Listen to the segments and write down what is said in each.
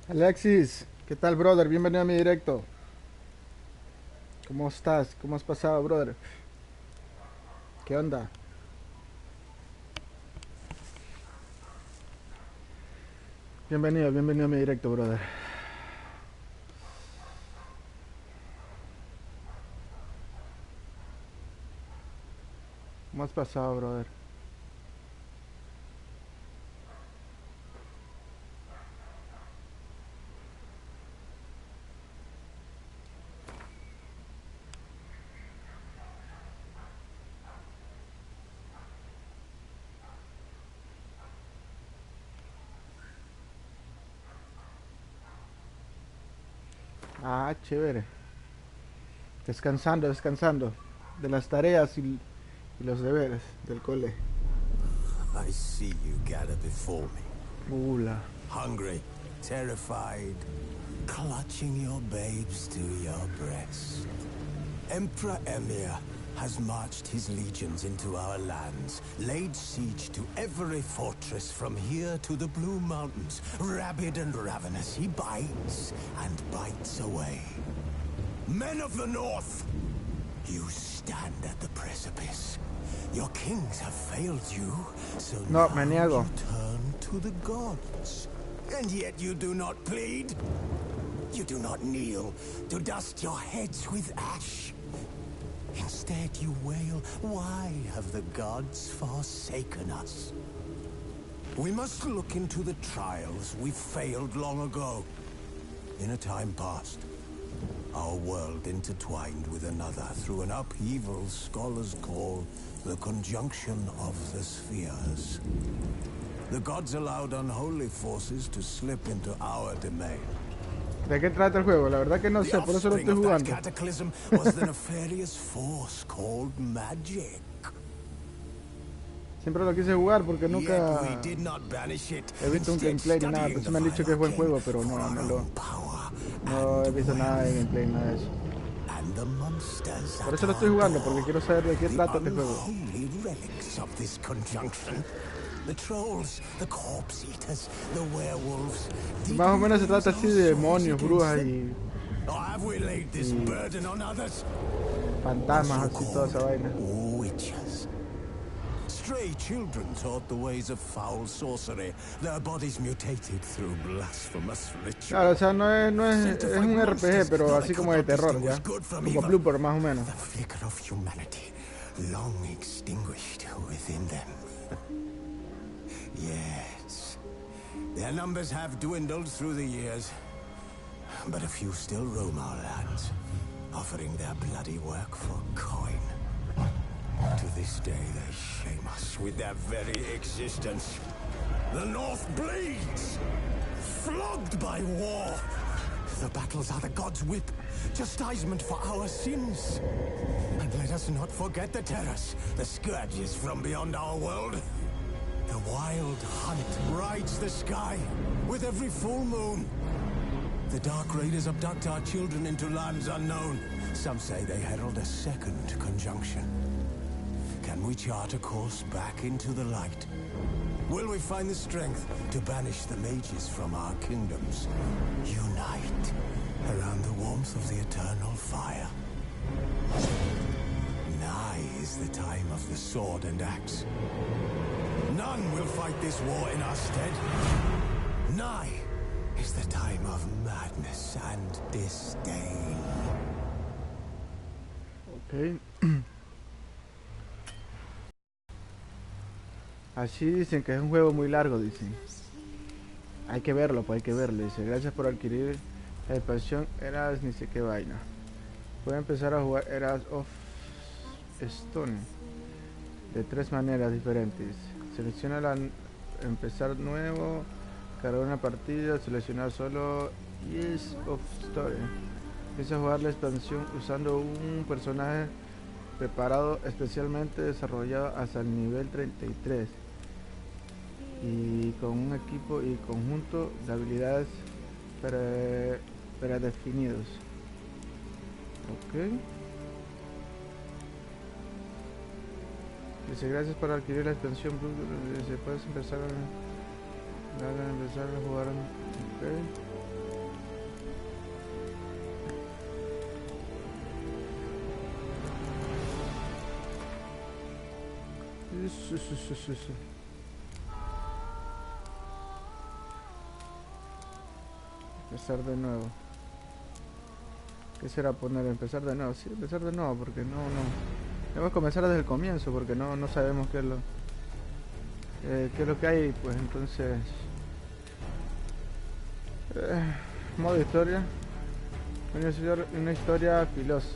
Alexis, ¿qué tal, brother? Bienvenido a mi directo. ¿Cómo estás? ¿Cómo has pasado, brother? ¿Qué onda? Bienvenido a mi directo, brother. ¿Cómo has pasado, brother? Ah, chévere. Descansando de las tareas y los deberes del cole. I see you gather before me, Ula. hungry, terrified, clutching your babes to your breast. Emperor Emir has marched his legions into our lands, laid siege to every fortress from here to the Blue Mountains. Rabid and ravenous, he bites and bites away. Men of the North, you stand at the precipice. Your kings have failed you, so No, me now niego. you turn to the gods. And yet you do not plead. You do not kneel to dust your heads with ash. Instead you wail, why have the gods forsaken us? We must look into the trials we failed long ago. In a time past, our world intertwined with another through an upheaval scholars call the conjunction of the spheres. The gods allowed unholy forces to slip into our domain. ¿De qué trata el juego? La verdad que no The sé, por eso lo offspring estoy of that jugando. cataclysm was the nefarious force called magic. Siempre lo quise jugar porque Yet we nunca did not banish it, he visto un instead gameplay ni nada. studying Pues the sí me han dicho que es vile buen arcane juego, pero for no, our own power no he and visto nada de wealth. gameplay, nada de eso. And the monsters Por at eso lo estoy our jugando, porque door, quiero saber de qué the trata este juego. unholy relics of this conjunction. The trolls, the corpse eaters, the werewolves. Did Más o we menos se raise trata our así de swords demonios, against brujas them? Or have we laid this y burden on others? The fantasmas, así toda esa so-called vaina. witches. Stray children taught the ways of foul sorcery. Their bodies mutated through blasphemous Claro, o ritual. sea, es Sent to fight un RPG, monsters, pero though they así could como de not terror, distinguish ¿ya? good from Como evil. Blooper, más o menos. The flicker of humanity, long extinguished within them. Yes, their numbers have dwindled through the years, but a few still roam our lands, offering their bloody work for coin. To this day, they shame us with their very existence. The North bleeds, flogged by war. The battles are the gods' whip, chastisement for our sins. And let us not forget the terrors, the scourges from beyond our world. The wild hunt rides the sky with every full moon. The Dark Raiders abduct our children into lands unknown. Some say they herald a second conjunction. Can we chart a course back into the light? Will we find the strength to banish the mages from our kingdoms? Unite around the warmth of the eternal fire. Nigh is the time of the sword and axe. None will fight this war in our stead. Nigh is the time of madness and disdain. Ok. Así dicen que es un juego muy largo, dicen. Hay que verlo, pues hay que verlo. Dice, gracias por adquirir la expansión Eras ni sé qué vaina. Puede empezar a jugar Eras of Stone de tres maneras diferentes. Selecciona la empezar nuevo, cargar una partida, seleccionar solo Yes of Story. Empieza a jugar la expansión usando un personaje preparado especialmente desarrollado hasta el nivel 33 y con un equipo y conjunto de habilidades predefinidos. Ok. Dice gracias por adquirir la expansión. Dice puedes empezar a jugar. Ok. Sí. Empezar de nuevo. ¿Qué será poner? Empezar de nuevo. Sí, empezar de nuevo porque no. Debemos comenzar desde el comienzo porque no sabemos qué es lo que hay. Pues entonces... modo historia. Una historia filosa.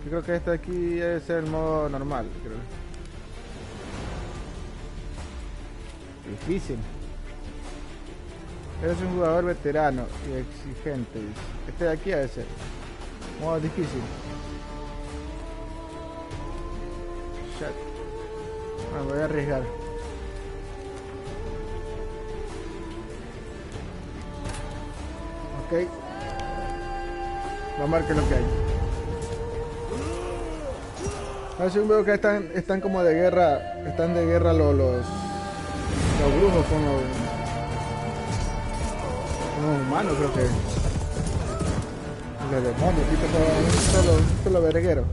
Yo creo que este aquí es el modo normal, creo. Difícil. Eres un jugador veterano y exigente. Este de aquí ha de ser. Modo difícil. Shit. Bueno, voy a arriesgar. Ok. Vamos a ver qué es lo que hay. Hace un veo que están como de guerra. Están de guerra los brujos con los humanos, creo que. Los demonios, tipo un solo verguero.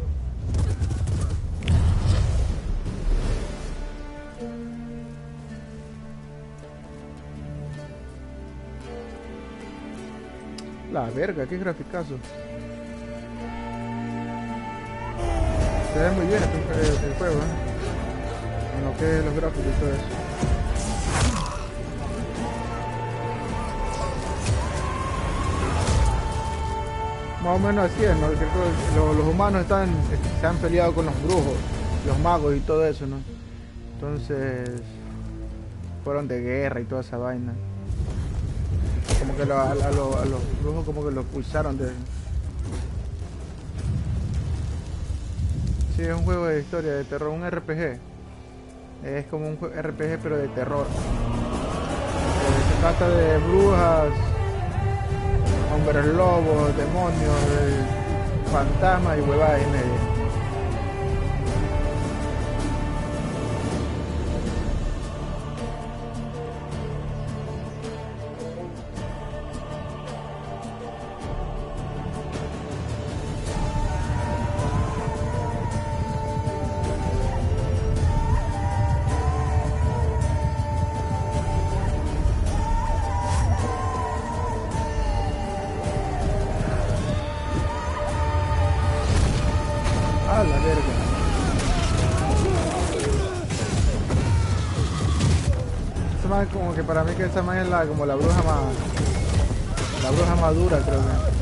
La verga, qué graficazo. Se ve muy bien el juego, en lo que es los gráficos y todo eso. Más o menos así es, ¿no? Los humanos se han peleado con los brujos, los magos y todo eso, ¿no? Entonces fueron de guerra y toda esa vaina. Como que a los brujos como que los expulsaron de... Sí, es un juego de historia, de terror, un RPG. Es como un RPG pero de terror. Se trata de brujas, hombres lobos, demonios, fantasmas y huevadas y media. A la verga. Esa man como que para mí que esa man es como la bruja más dura, creo que.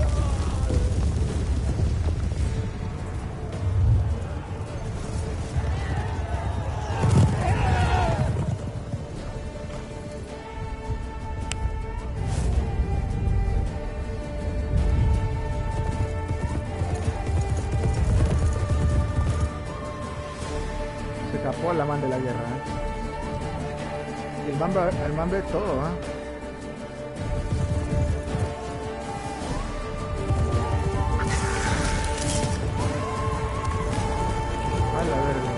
Se escapó la man de la guerra, Y el man ve todo, A la verga.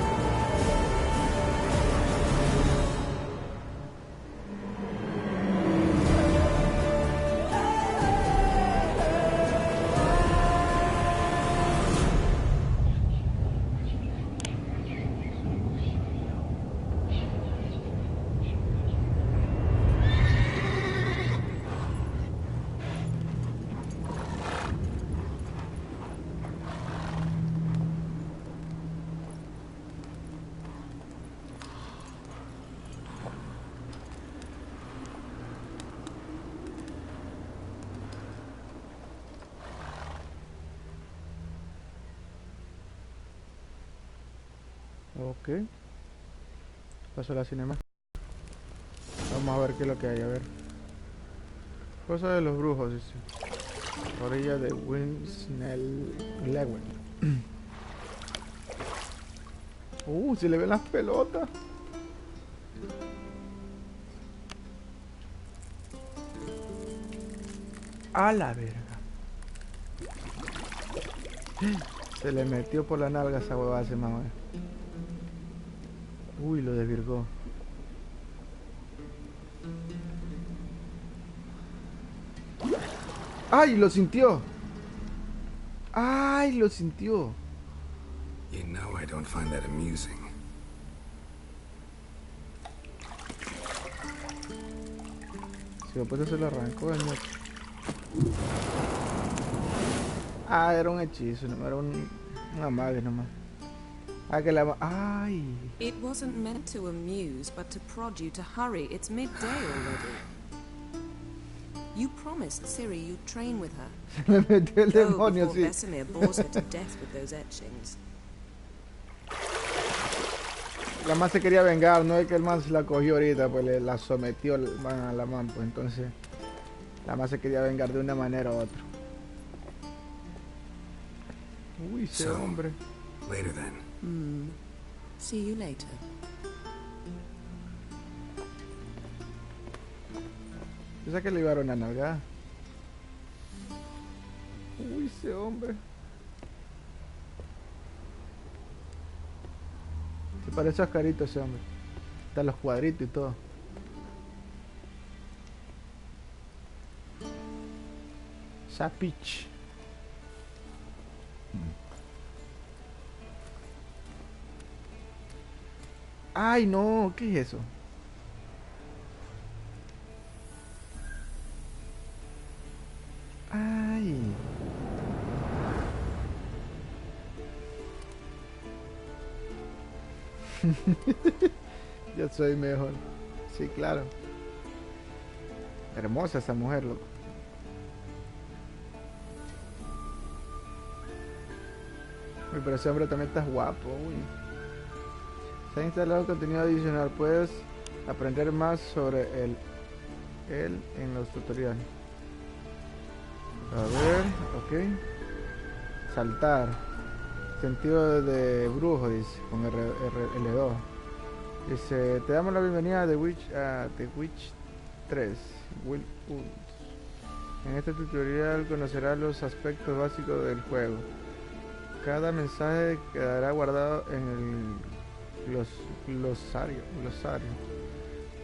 Ok. Paso a la cinema. Vamos a ver qué es lo que hay, a ver. Cosa de los brujos, dice. Orilla de Winsnell-Lewen. Se le ven las pelotas. A la verga. Se le metió por la nalga esa huevada a ese mamá. Uy, lo desvirgó. ¡Ay, lo sintió! ¡Ay, lo sintió! You know I don't find that amusing. Si después se lo arrancó el moco. Ah, era un hechizo, no era una magia nomás. Ah, que la... ¡Ay! It wasn't meant to amuse, but to prod you to hurry. It's midday already. You promised Ciri you'd train with her. Se le metió el Go demonio, before sí. Vesemir bores her to death with those etchings. La man se quería vengar, no es que el man se la cogió ahorita, pues la sometió el man a la man, pues entonces... La man se quería vengar de una manera u otra. Uy, ese hombre. Later then. See you later. Piensa que le iba a dar una nalgada. Uy, ese hombre. Se parece a Oscarito ese hombre. Están los cuadritos y todo. Sapich. Ay, no, ¿qué es eso? Ay. Yo soy mejor. Sí, claro. Hermosa esa mujer, loco. Uy, pero ese hombre también está guapo, uy. Se ha instalado contenido adicional. Puedes aprender más sobre él en los tutoriales. A ver, ok. Saltar. Sentido de brujo, dice, con L2. Dice, te damos la bienvenida a The Witch 3. En este tutorial conocerás los aspectos básicos del juego. Cada mensaje quedará guardado en el glosario,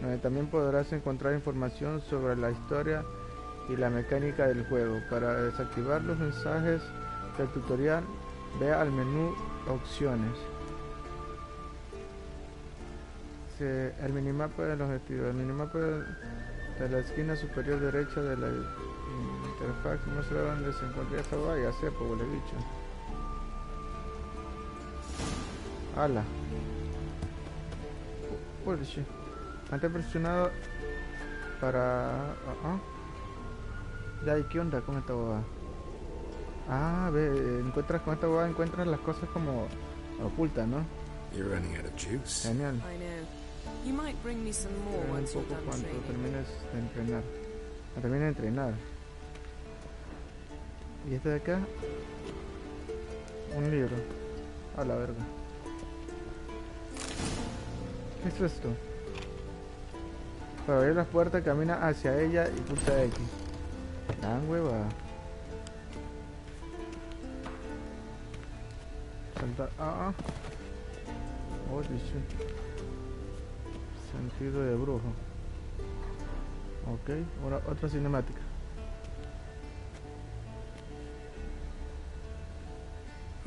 donde también podrás encontrar información sobre la historia y la mecánica del juego. Para desactivar los mensajes del tutorial, ve al menú opciones. El minimapa del objetivo. El minimapa de la esquina superior derecha de la interfaz muestra dónde se encuentra esta valla, Yepo, le he dicho. Hola. Antes presionado para... Ya, ¿y qué onda con esta boba? Ah, ve, encuentras con esta boba, encuentras las cosas como ocultas, ¿no? You're running out of juice. Genial. I know. You might bring me some more Un once you're poco done cuando training. termines de entrenar. Termina de entrenar. Y este de acá, un libro. A la verga. ¿Qué es esto? Para abrir las puertas, camina hacia ella y pulsa X. Tan hueva. Saltar. Oh, shit. Sentido de brujo. Ok, ahora otra cinemática.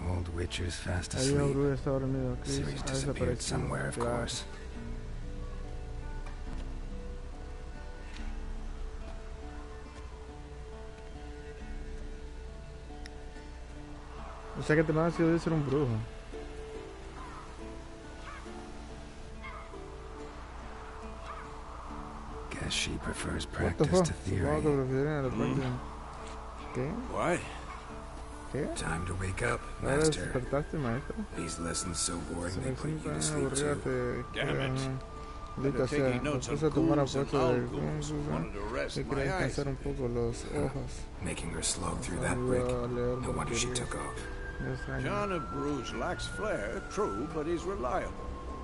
Old Witcher's fast Ahí un asleep. brujo está dormido. Chris Ciri's ha disappeared desaparecido. somewhere, of Claro. course. O sea que te van a decir de ser un brujo. Guess she prefers What the practice fuck? to Supongo que theory. prefieren a la práctica. ¿Qué? What? ¿Qué? Time to wake up, ¿Ahora master. despertaste, maestro? These lessons so boring Se they me put you siento to sleep aburrida, too. te Damn it. dedico a hacer. Taking Me notes on puse a tomar ghouls and apuestas de ghouls. Wanted to rest y my quería eyes. descansar un poco los ojos. Making her slog through that Iba brick. a leer No wonder she porquerías. took off. Me extraña. John of Bruges lacks flair, true, but he's reliable.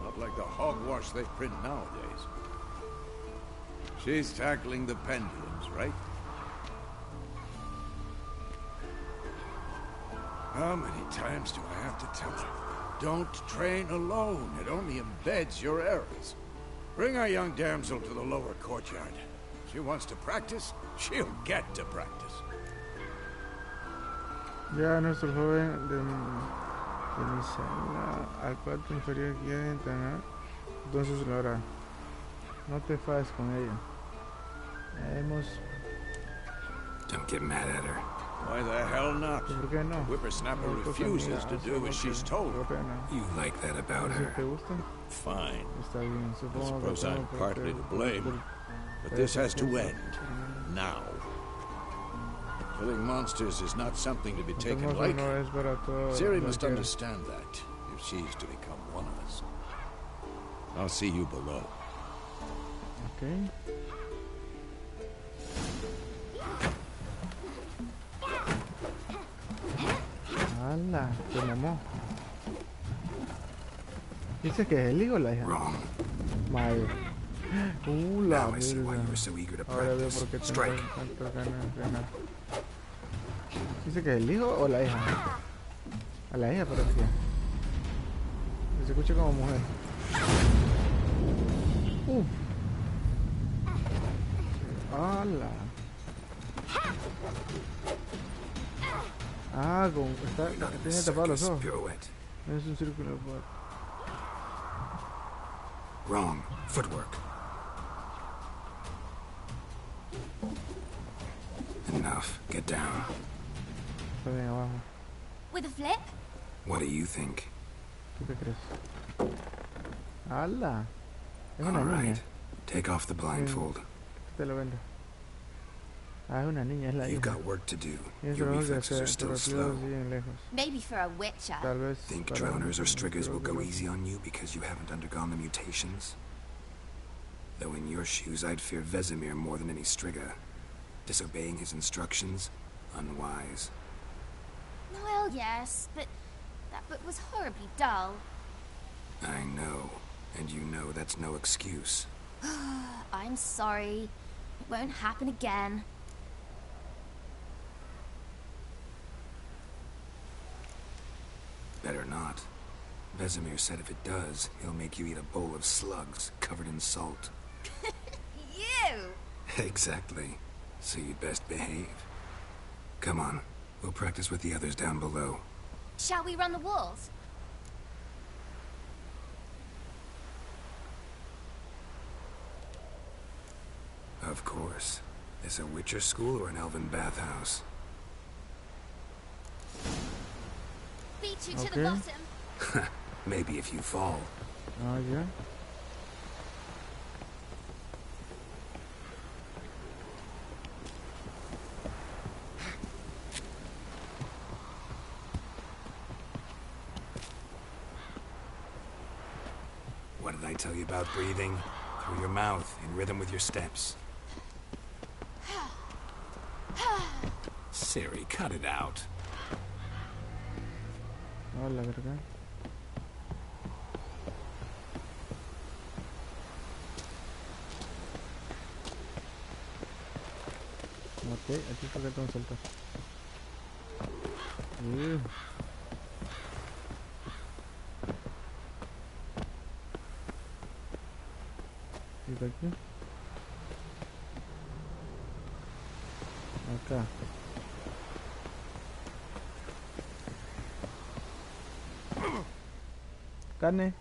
Not like the hogwash they print nowadays. She's tackling the pendulums, right? How many times do I have to tell her? Don't train alone. It only embeds your errors. Bring our young damsel to the lower courtyard. She wants to practice, she'll get to practice. Ya nuestro joven Iniciarla al cuarto inferior izquierdo, ¿no? Entonces lo hará. No te enfades con ella. Hemos... Don't get mad at her. Why the hell not? ¿Por qué no? Whippersnapper No, cosa refuses mía, to do hace as she's lo que told. le pena. You like that about ¿Si her? te gusta? Fine. Está bien, I supongo suppose que I'm tengo partly to blame, but this has to end. Now. Killing monsters is not something to be taken Hermoso lightly. no es para todo Ciri must cualquiera. understand that, if she's to become one of us. I'll see you below. Ok. ¡Hala! ¡Se mamó! ¿Dice que es el hijo o la hija? Wrong. Madre. La Now I see why you verga. were so eager to Ahora veo practice. por qué Strike. tengo tantas ganas de entrenar. ¿Dice que es el hijo o la hija? A la hija parecía. Que se escucha como mujer. Uf. ¡Hala! Ah, con... You're not in a tiene tapados los circus ojos. pirouette. Es un círculo por... Wrong. Footwork. Enough. Get down. Está bien abajo. With a flip? What do you think? ¿Tú qué crees? ¡Hala! Es una All niña. right. Take off the blindfold. Te lo vendo. Ah, es una niña, es la You've hija. got work to do. Tienes Your trabajo que reflexes hacer, are still tus slow. reflejos siguen lejos. Maybe for a witcher. Tal vez... Think para drowners or un- striggers will go pero- easy on you because you haven't undergone the mutations? Though in your shoes, I'd fear Vesemir more than any strigger. Disobeying his instructions? Unwise. Well, yes, but that book was horribly dull. I know. And you know that's no excuse. I'm sorry. It won't happen again. Better not. Vesemir said if it does, he'll make you eat a bowl of slugs covered in salt. You! Exactly. So you'd best behave. Come on. We'll practice with the others down below. Shall we run the walls? Of course. This a Witcher school or an elven bathhouse? Beat you to Okay. the bottom. Maybe if you fall. Ah, ya. What did I tell you about breathing? Through your mouth, in rhythm with your steps. Siri, cut it out. No, la verdad. Ok, aquí por qué tengo que saltar. Uh. ¿Y de aquí? Acá. Carne.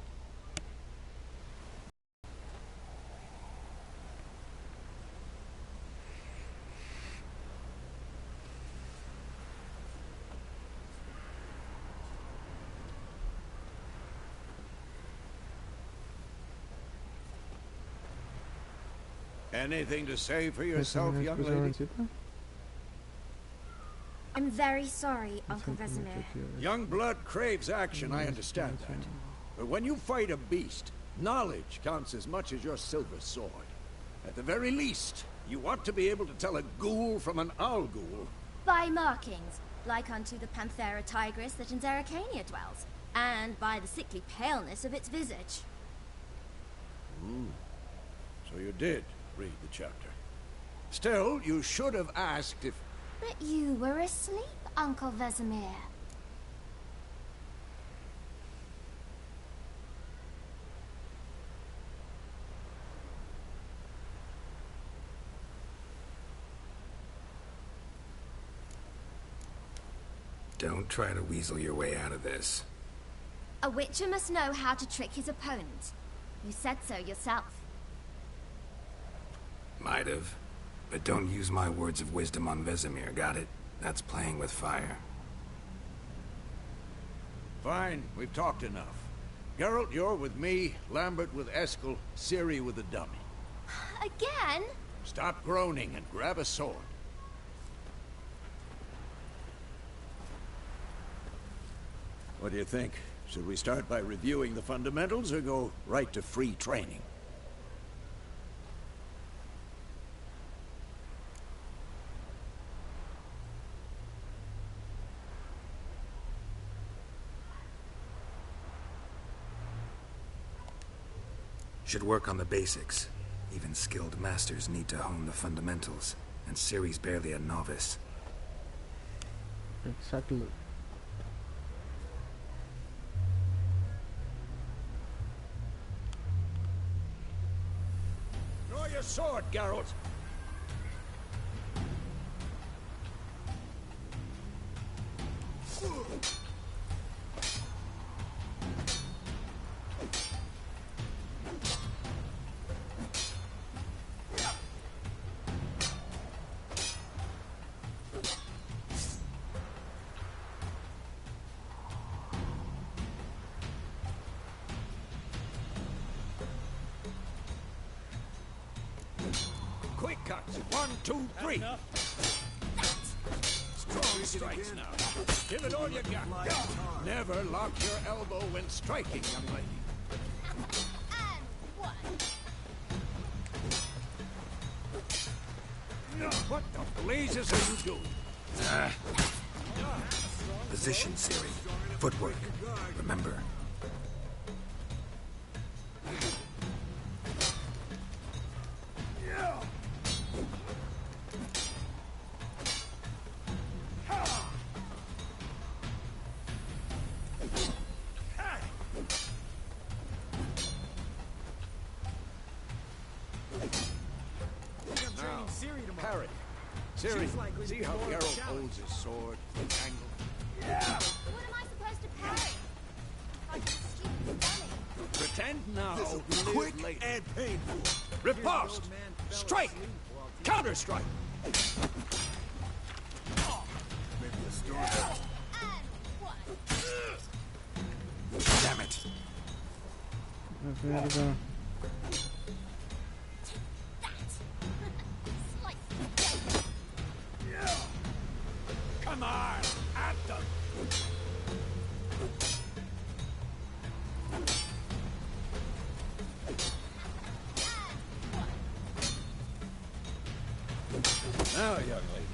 Anything to say for ¿Es yourself, una young excusa lady? jovencita? I'm very sorry, Me Uncle siento mucho, Vesemir. tío. Young blood craves action, I understand that. But when you fight a beast, knowledge counts as much as your silver sword. At the very least, you ought to be able to tell a ghoul from an owl ghoul. By markings, like unto the Panthera tigris that in Zeracania dwells, and by the sickly paleness of its visage. So you did read the chapter. Still, you should have asked if... But you were asleep, Uncle Vesemir. Don't try to weasel your way out of this. A witcher must know how to trick his opponent. You said so yourself. Might have. But don't use my words of wisdom on Vesemir, got it? That's playing with fire. Fine, we've talked enough. Geralt, you're with me, Lambert with Eskel, Ciri with the dummy. Again? Stop groaning and grab a sword. What do you think? Should we start by reviewing the fundamentals or go right to free training? Should work on the basics. Even skilled masters need to hone the fundamentals, and Ciri's barely a novice. Exactly. Draw your sword, Geralt. Quick cuts. 1, 2, 3. Strong strikes now. Give it all you got. Never lock your elbow when striking, young lady. And one. What the blazes are you doing? Position, Ciri. Footwork. Remember. Parry. Ciri, see how Geralt holds his sword, angle. What am I supposed to parry? Like a stupid dummy. Pretend now, Quick live later. and painful. Riposte! Strike! Counter-strike! Maybe a story. And one. Damn it. Mierda. Come on! At them! Now, young lady,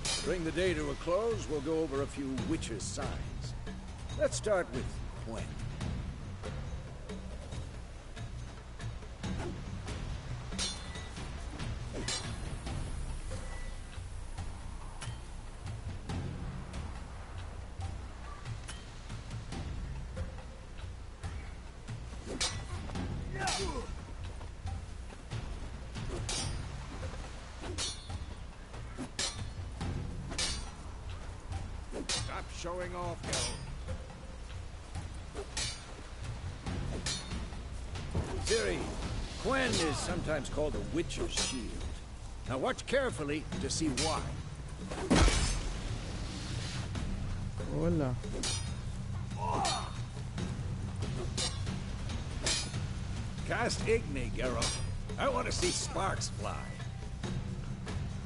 to bring the day to a close, we'll go over a few witches' signs. Let's start with Gwen. Stop showing off, Geralt. Ciri, Gwen is sometimes called a witcher's shield. Now watch carefully to see why. Hola. Cast Igni, Geralt. I want to see sparks fly.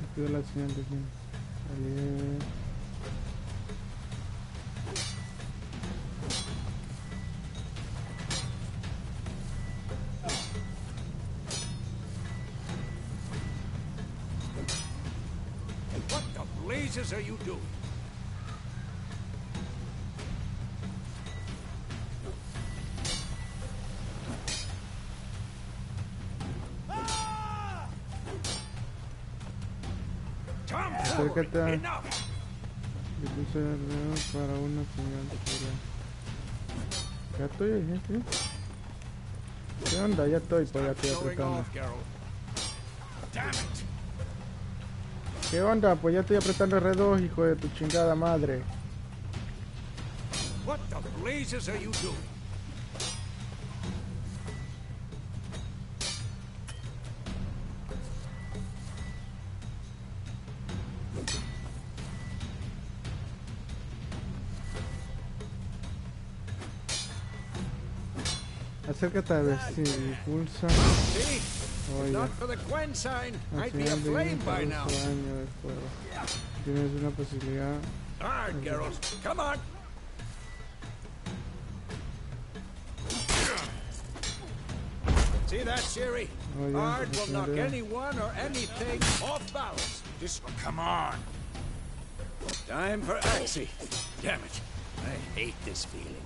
Activa la señal de fin. Alié. What the blazes are you doing? Acércate. Enough! Le puse alrededor para una señal de seguridad. Ya estoy ahí, ¿sí? ¿Qué onda? Ya estoy, pues ya estoy Showing apretando. off, Geralt. Damn it! ¿Qué onda? Pues ya estoy apretando R2, hijo de tu chingada madre. What the blazes are you doing? Acércate a vestir y pulsa. See? Oye. Not for the Gwen sign. I'd be Acción de aflame by cada now. año del juego. Tienes una posibilidad. Hard, Geralt. Come on. See that, Siri? Oh, yeah, Hard will knock yeah. anyone or anything off balance. Just come on. Time for Axie. Damn it. I hate this feeling.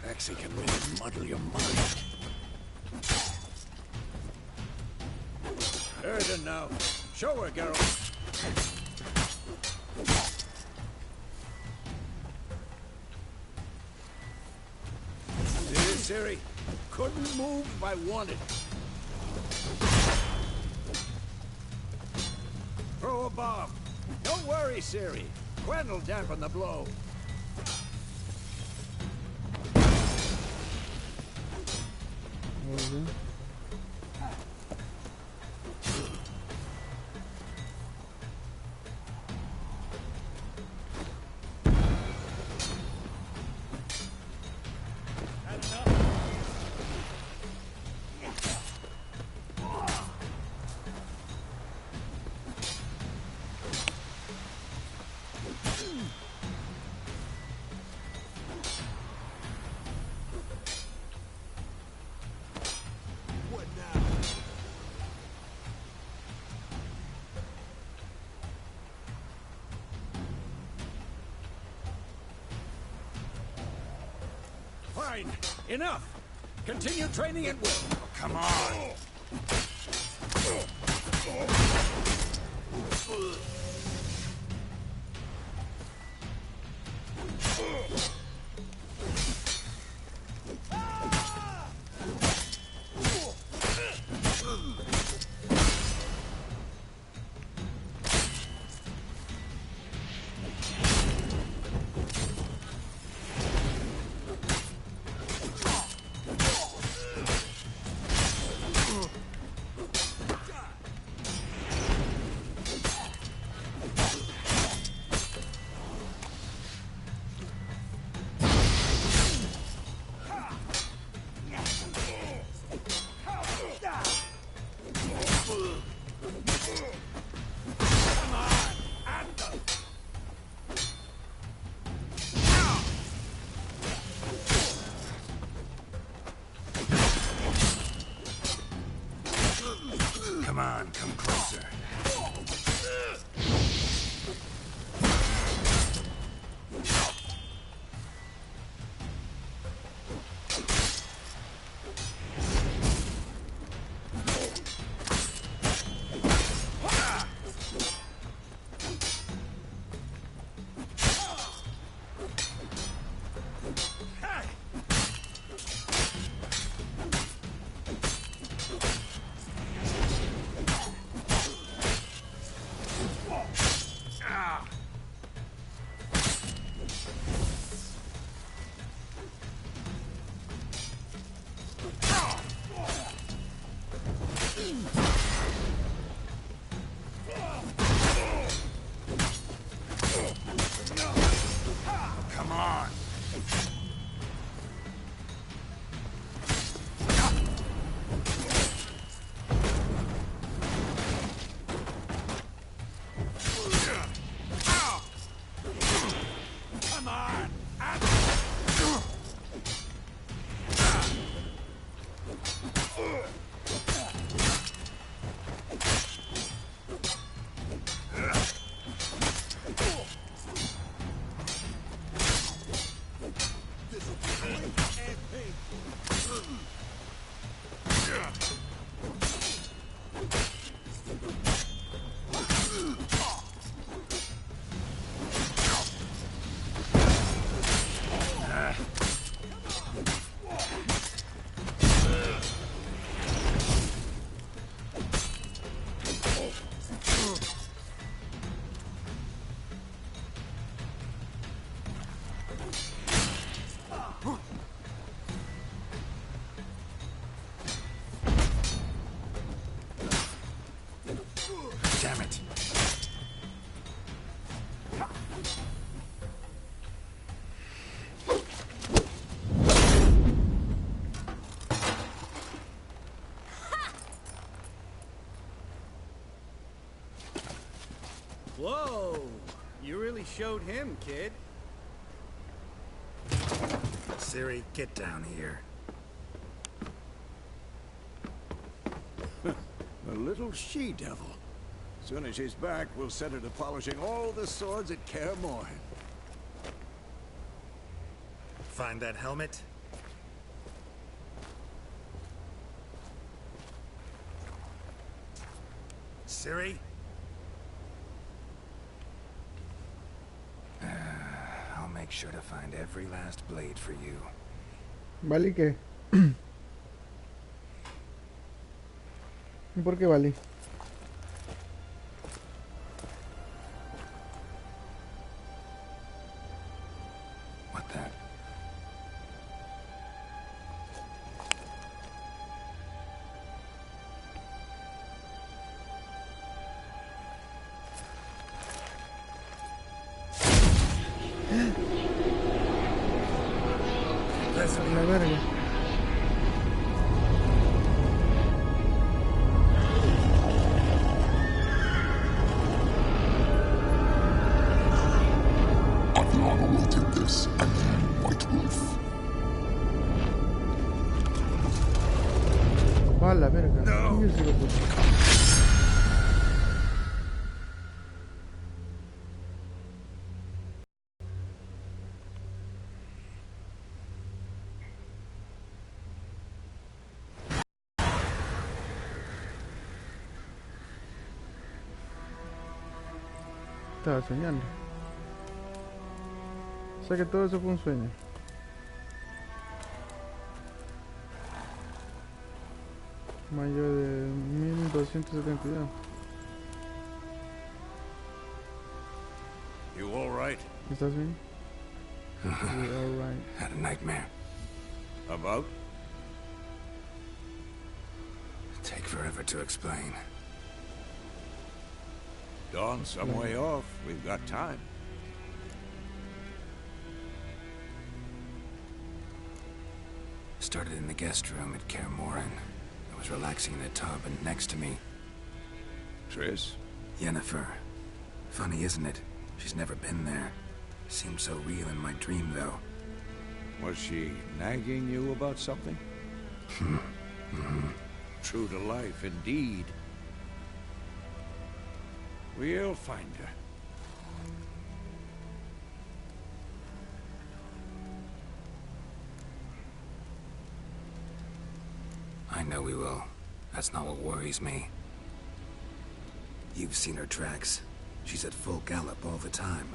Axie can really muddle your mind. Herden now. Show her, Geralt. See, Siri? Couldn't move if I wanted. Throw a bomb. Don't worry, Siri. Gwen'll dampen the blow. Oye. Fine. Enough. Continue training at will. Come on. Come on, come closer. Come on. Come on. Damn it. Whoa! You really showed him, kid. Ciri, get down here. A little she-devil. Soon as she's back, we'll set her to polishing all the swords at Kaer Morhen. Find that helmet? Ciri? I'll make sure to find every last blade for you. ¿Vale y qué? ¿Y por qué vale? What the? La verga. Adriana did this, and you, White Wolf. Va la verga. ¿Quién es ese hijo de puta? Estaba soñando. O sea que todo eso fue un sueño. Mayo de 1272. You all right? ¿Estás bien? You're all right. Had a nightmare. About? Take forever to explain. Dawn's some way off. We've got time. Started in the guest room at Kaer Morhen. I was relaxing in a tub, and next to me, Triss? Yennefer. Funny, isn't it? She's never been there. Seemed so real in my dream, though. Was she nagging you about something? True to life, indeed. We'll find her. I know we will. That's not what worries me. You've seen her tracks. She's at full gallop all the time.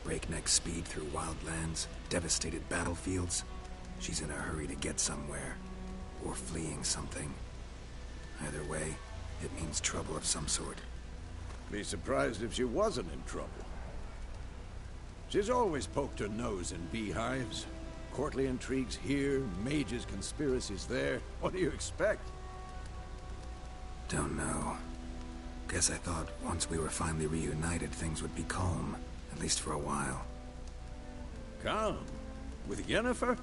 Breakneck speed through wild lands, devastated battlefields. She's in a hurry to get somewhere. Or fleeing something. Either way, it means trouble of some sort. Be surprised if she wasn't in trouble. She's always poked her nose in beehives. Courtly intrigues here, mages' conspiracies there. What do you expect? Don't know. Guess I thought once we were finally reunited, things would be calm. At least for a while. Calm? With Yennefer?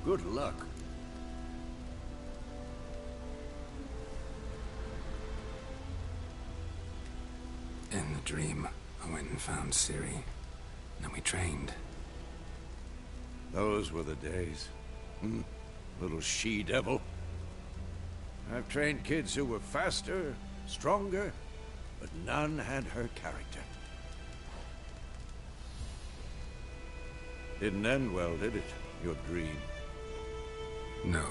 Good luck. In the dream, I went and found Ciri. Then we trained. Those were the days. Little she-devil. I've trained kids who were faster, stronger, but none had her character. Didn't end well, did it? Your dream? No.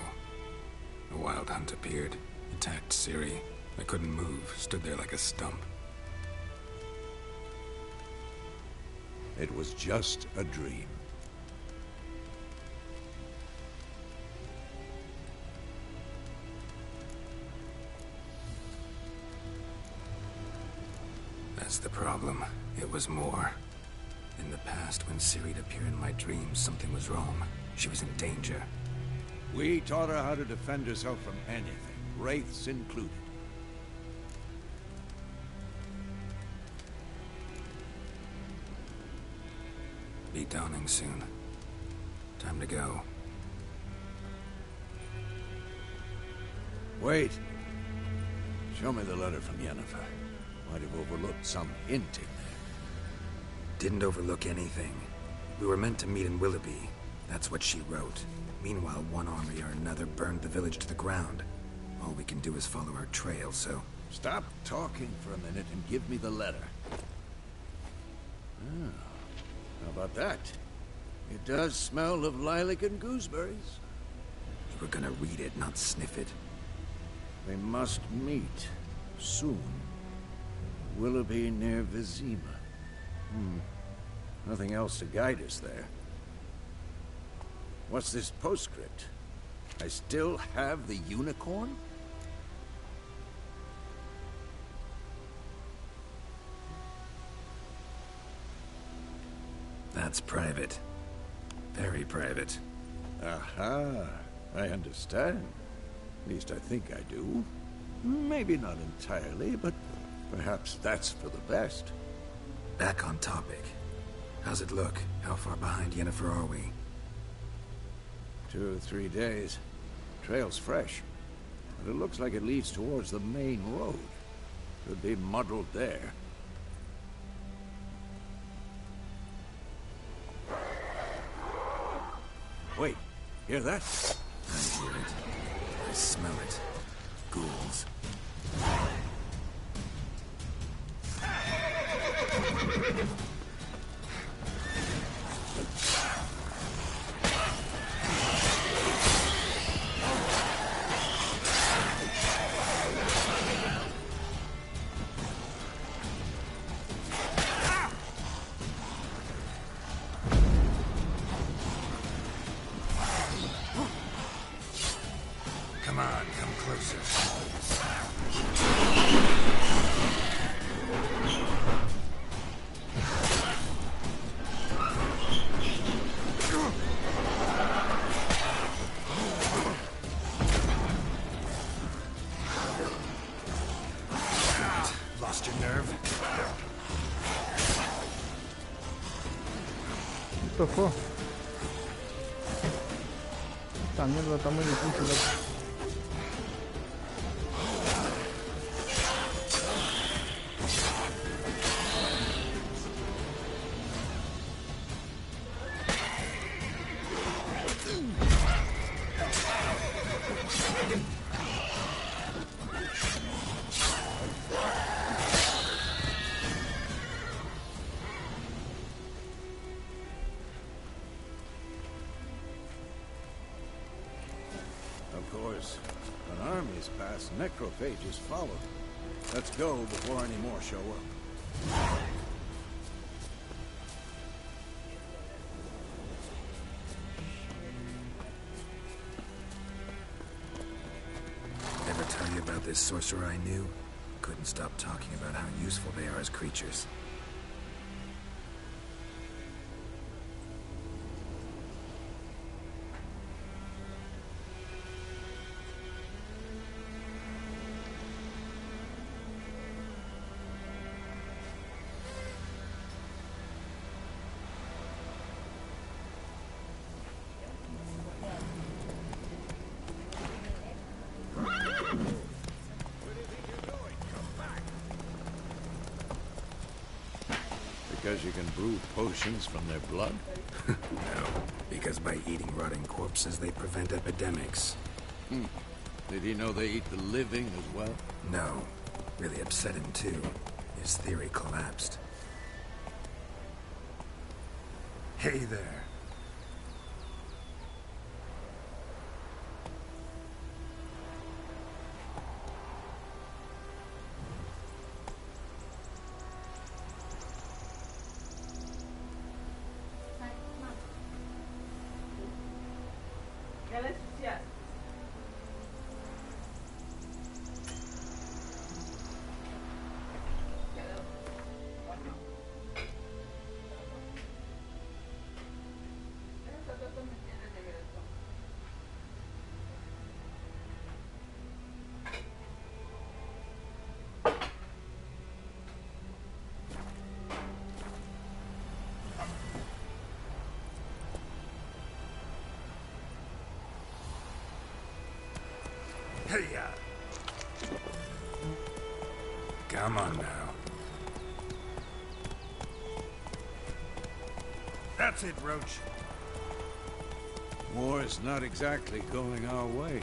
A wild hunt appeared, attacked Ciri. I couldn't move, stood there like a stump. It was just a dream. That's the problem. It was more. In the past, when Ciri'd appear in my dreams, something was wrong. She was in danger. We taught her how to defend herself from anything, wraiths included. Be dawning soon. Time to go. Wait. Show me the letter from Yennefer. Might have overlooked some hint in there. Didn't overlook anything. We were meant to meet in Willoughby. That's what she wrote. Meanwhile, one army or another burned the village to the ground. All we can do is follow her trail, so... Stop talking for a minute and give me the letter. Ah, how about that? It does smell of lilac and gooseberries. We're gonna read it, not sniff it. They must meet soon. Willoughby near Vizima. Nothing else to guide us there. What's this postscript? I still have the unicorn? That's private. Very private. Aha, I understand. At least I think I do. Maybe not entirely, but perhaps that's for the best. Back on topic. How's it look? How far behind Yennefer are we? 2 or 3 days. Trail's fresh, but it looks like it leads towards the main road. Could be muddled there. Wait, hear that? I hear it. I smell it. Ghouls. Come on, come closer. Lost your nerve? Tocó. Esta mierda está muy difícil. Of course, an army's past, necrophages follow. Let's go before any more show up. Ever tell you about this sorcerer I knew? Couldn't stop talking about how useful they are as creatures. Because you can brew potions from their blood? No, because by eating rotting corpses, they prevent epidemics. Did he know they eat the living as well? No. Really upset him, too. His theory collapsed. Hey there. Hey-ya! Come on now. That's it, Roach. War's not exactly going our way.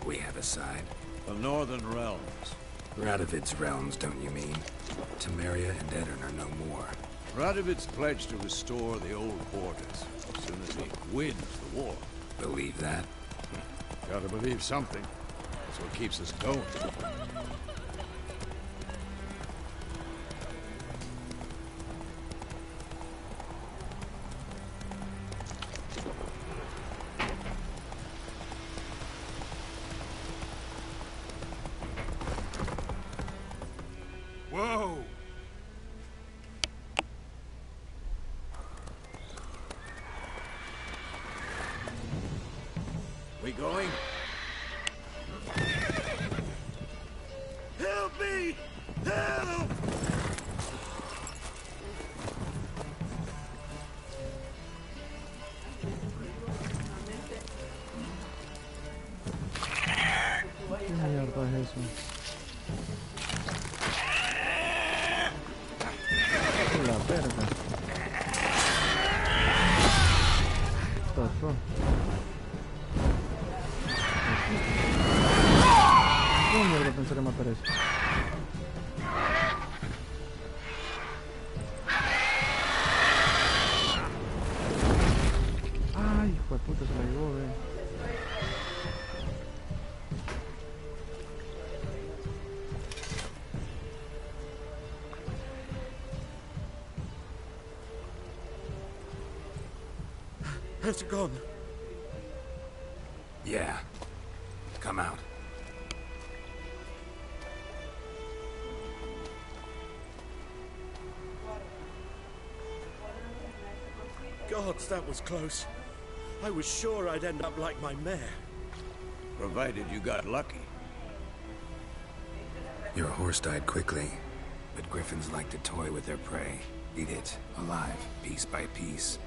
We have a side. The Northern Realms. Radovid's realms, don't you mean? Temeria and Edirn are no more. Radovid's pledged to restore the old borders as soon as he wins the war. Believe that? Gotta believe something. That's what keeps us going. Whoa! We going? Help me! Help! ¿Qué mierda es eso? La verga. Tocó. ¿Cómo mierda pensé que matar eso? Ay, hijo de puta, se la llevó, Has it gone? Yeah. Come out. Gods, that was close. I was sure I'd end up like my mare. Provided you got lucky. Your horse died quickly, but griffins like to toy with their prey. Eat it, alive, piece by piece.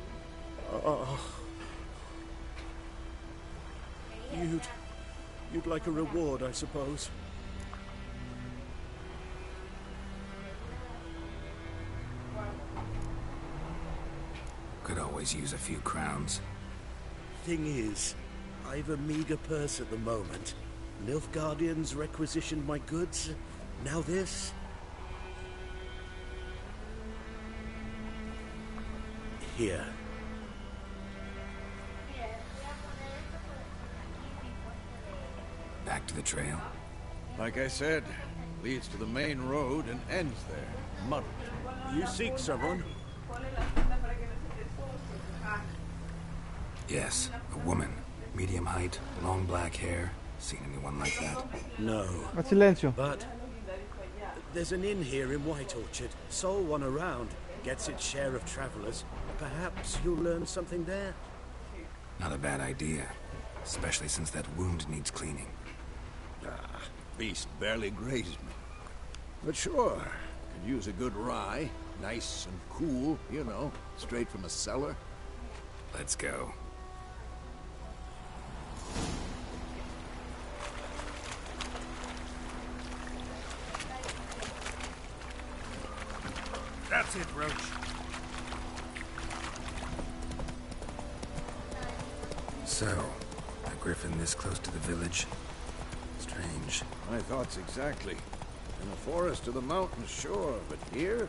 Oh. You'd like a reward, I suppose. Could always use a few crowns. Thing is, I've a meager purse at the moment. Nilfgaardians requisitioned my goods. Now this. Here. Back to the trail. Like I said, leads to the main road and ends there. Muddled. You seek someone? Yes, a woman. Medium height, long black hair. Seen anyone like that? No. A silencio. But there's an inn here in White Orchard. Sole one around. Gets its share of travelers. Perhaps you'll learn something there. Not a bad idea. Especially since that wound needs cleaning. Beast barely grazed me. But sure, could use a good rye. Nice and cool, you know, straight from a cellar. Let's go. That's it, Roach. So, a griffin this close to the village? Strange. My thoughts exactly. In the forest or the mountains, sure, but here?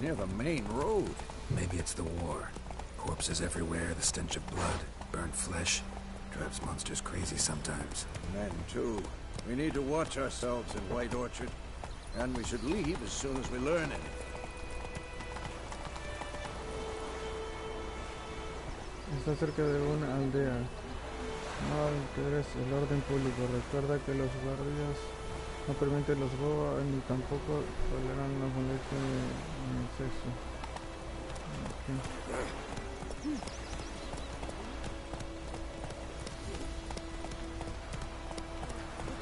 Near the main road. Maybe it's the war. Corpses everywhere, the stench of blood, burnt flesh. Drives monsters crazy sometimes. Men, too. We need to watch ourselves in White Orchard. And we should leave as soon as we learn anything. Está cerca de una aldea. No alteres el orden público. Recuerda que los guardias no permiten los robos ni tampoco toleran la molestia en el sexo. Okay.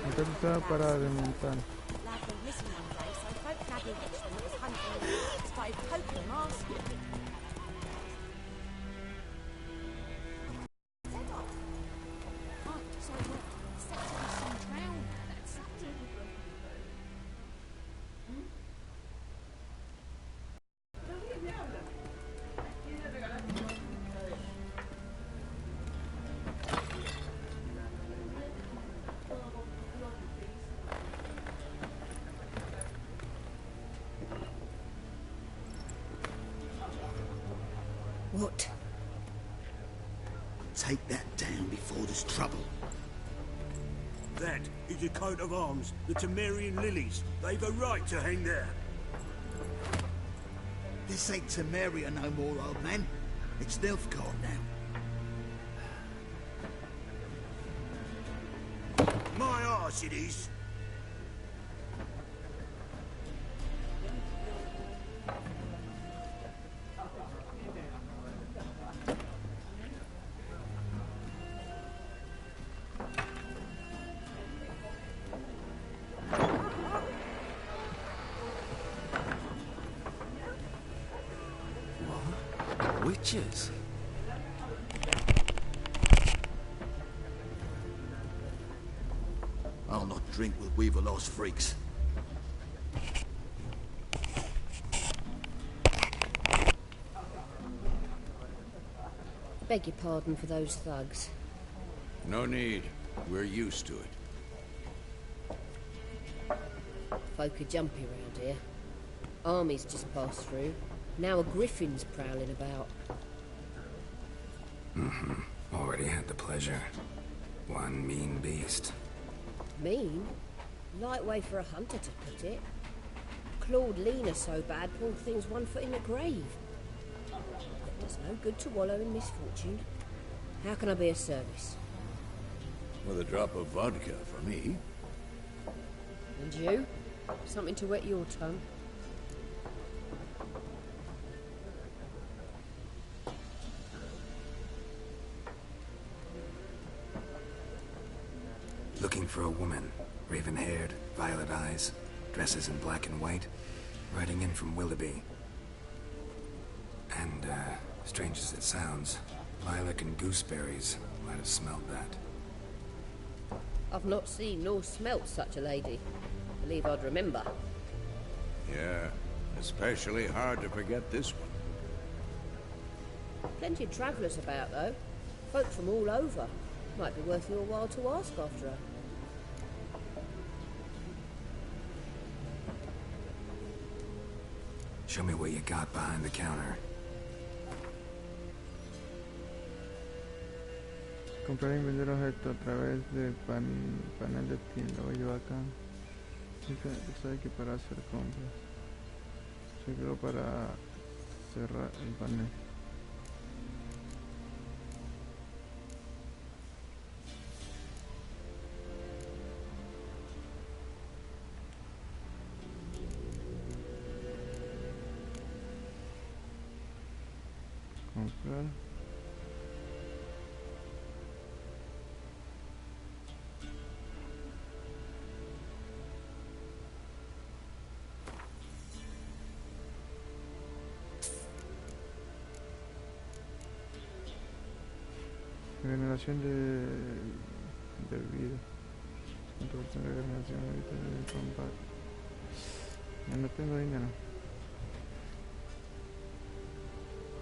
Acá está para alimentar. What? Take that down before there's trouble. That is a coat of arms, the Temerian lilies. They've a right to hang there. This ain't Temeria no more, old man. It's Nilfgaard now. My arse it is. Witches? I'll not drink with weaver-lost freaks. Beg your pardon for those thugs. No need. We're used to it. Folk are jumpy round here. Armies just passed through. Now a griffin's prowling about. Already had the pleasure. One mean beast. Mean? Light way for a hunter to put it. Clawed Lena so bad, poor thing's 1 foot in the grave. It does no good to wallow in misfortune. How can I be of service? With a drop of vodka for me. And you? Something to wet your tongue? Looking for a woman. Raven-haired, violet eyes, dresses in black and white. Riding in from Willoughby. And, strange as it sounds, lilac and gooseberries might have smelled that. I've not seen nor smelt such a lady. Believe I'd remember. Yeah, especially hard to forget this one. Plenty of travellers about, though. Folk from all over. Might be worth your while to ask after her. Show me what you got behind the counter. Comprar y vender objetos a través de panel de tienda. Voy yo acá. Sabes que para hacer compras. Yo creo para cerrar el panel. Comprar. Regeneración de vida. Controversión de regeneración de vida de combate. Ya no tengo dinero.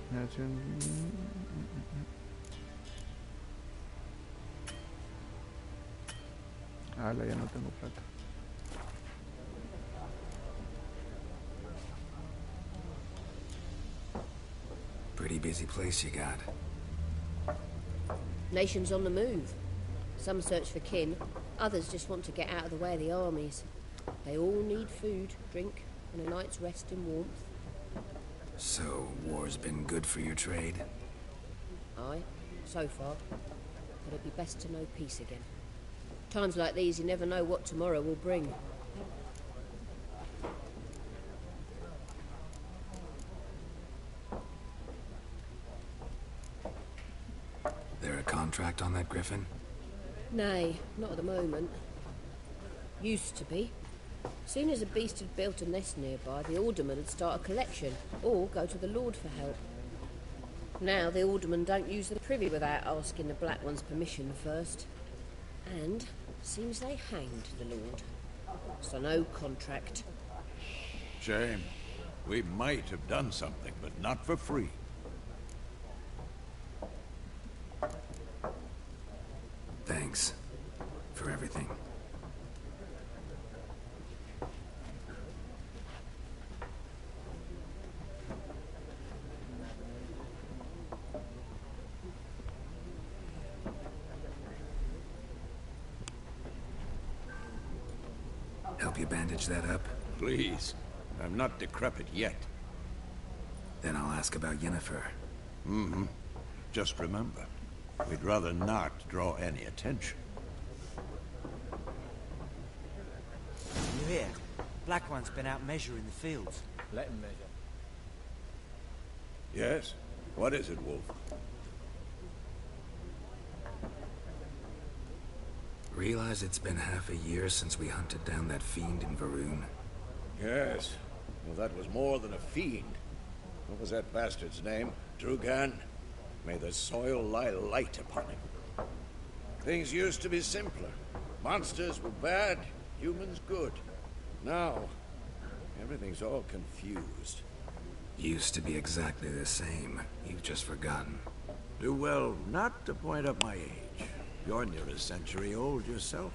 Generación. Ala, ya no tengo plata. Pretty busy place you got. Nations on the move. Some search for kin, others just want to get out of the way of the armies. They all need food, drink, and a night's rest in warmth. So, war's been good for your trade? Aye, so far. But it'd be best to know peace again. Times like these, you never know what tomorrow will bring. There a contract on that griffin? Nay, not at the moment. Used to be. Soon as a beast had built a nest nearby, the alderman would start a collection, or go to the Lord for help. Now the aldermen don't use the privy without asking the Black One's permission first. And seems they hanged the Lord. So no contract. Shame. We might have done something, but not for free. Thanks for everything. Help you bandage that up? Please. I'm not decrepit yet. Then I'll ask about Yennefer. Mm-hmm. Just remember, we'd rather not draw any attention. You hear? Black One's been out measuring the fields. Let him measure. Yes? What is it, Wolf? Realize it's been half a year since we hunted down that fiend in Varun? Yes. Well, that was more than a fiend. What was that bastard's name? Drugan? May the soil lie light upon him. Things used to be simpler. Monsters were bad, humans good. Now, everything's all confused. Used to be exactly the same. You've just forgotten. Do well not to point up my age. You're near a century old yourself.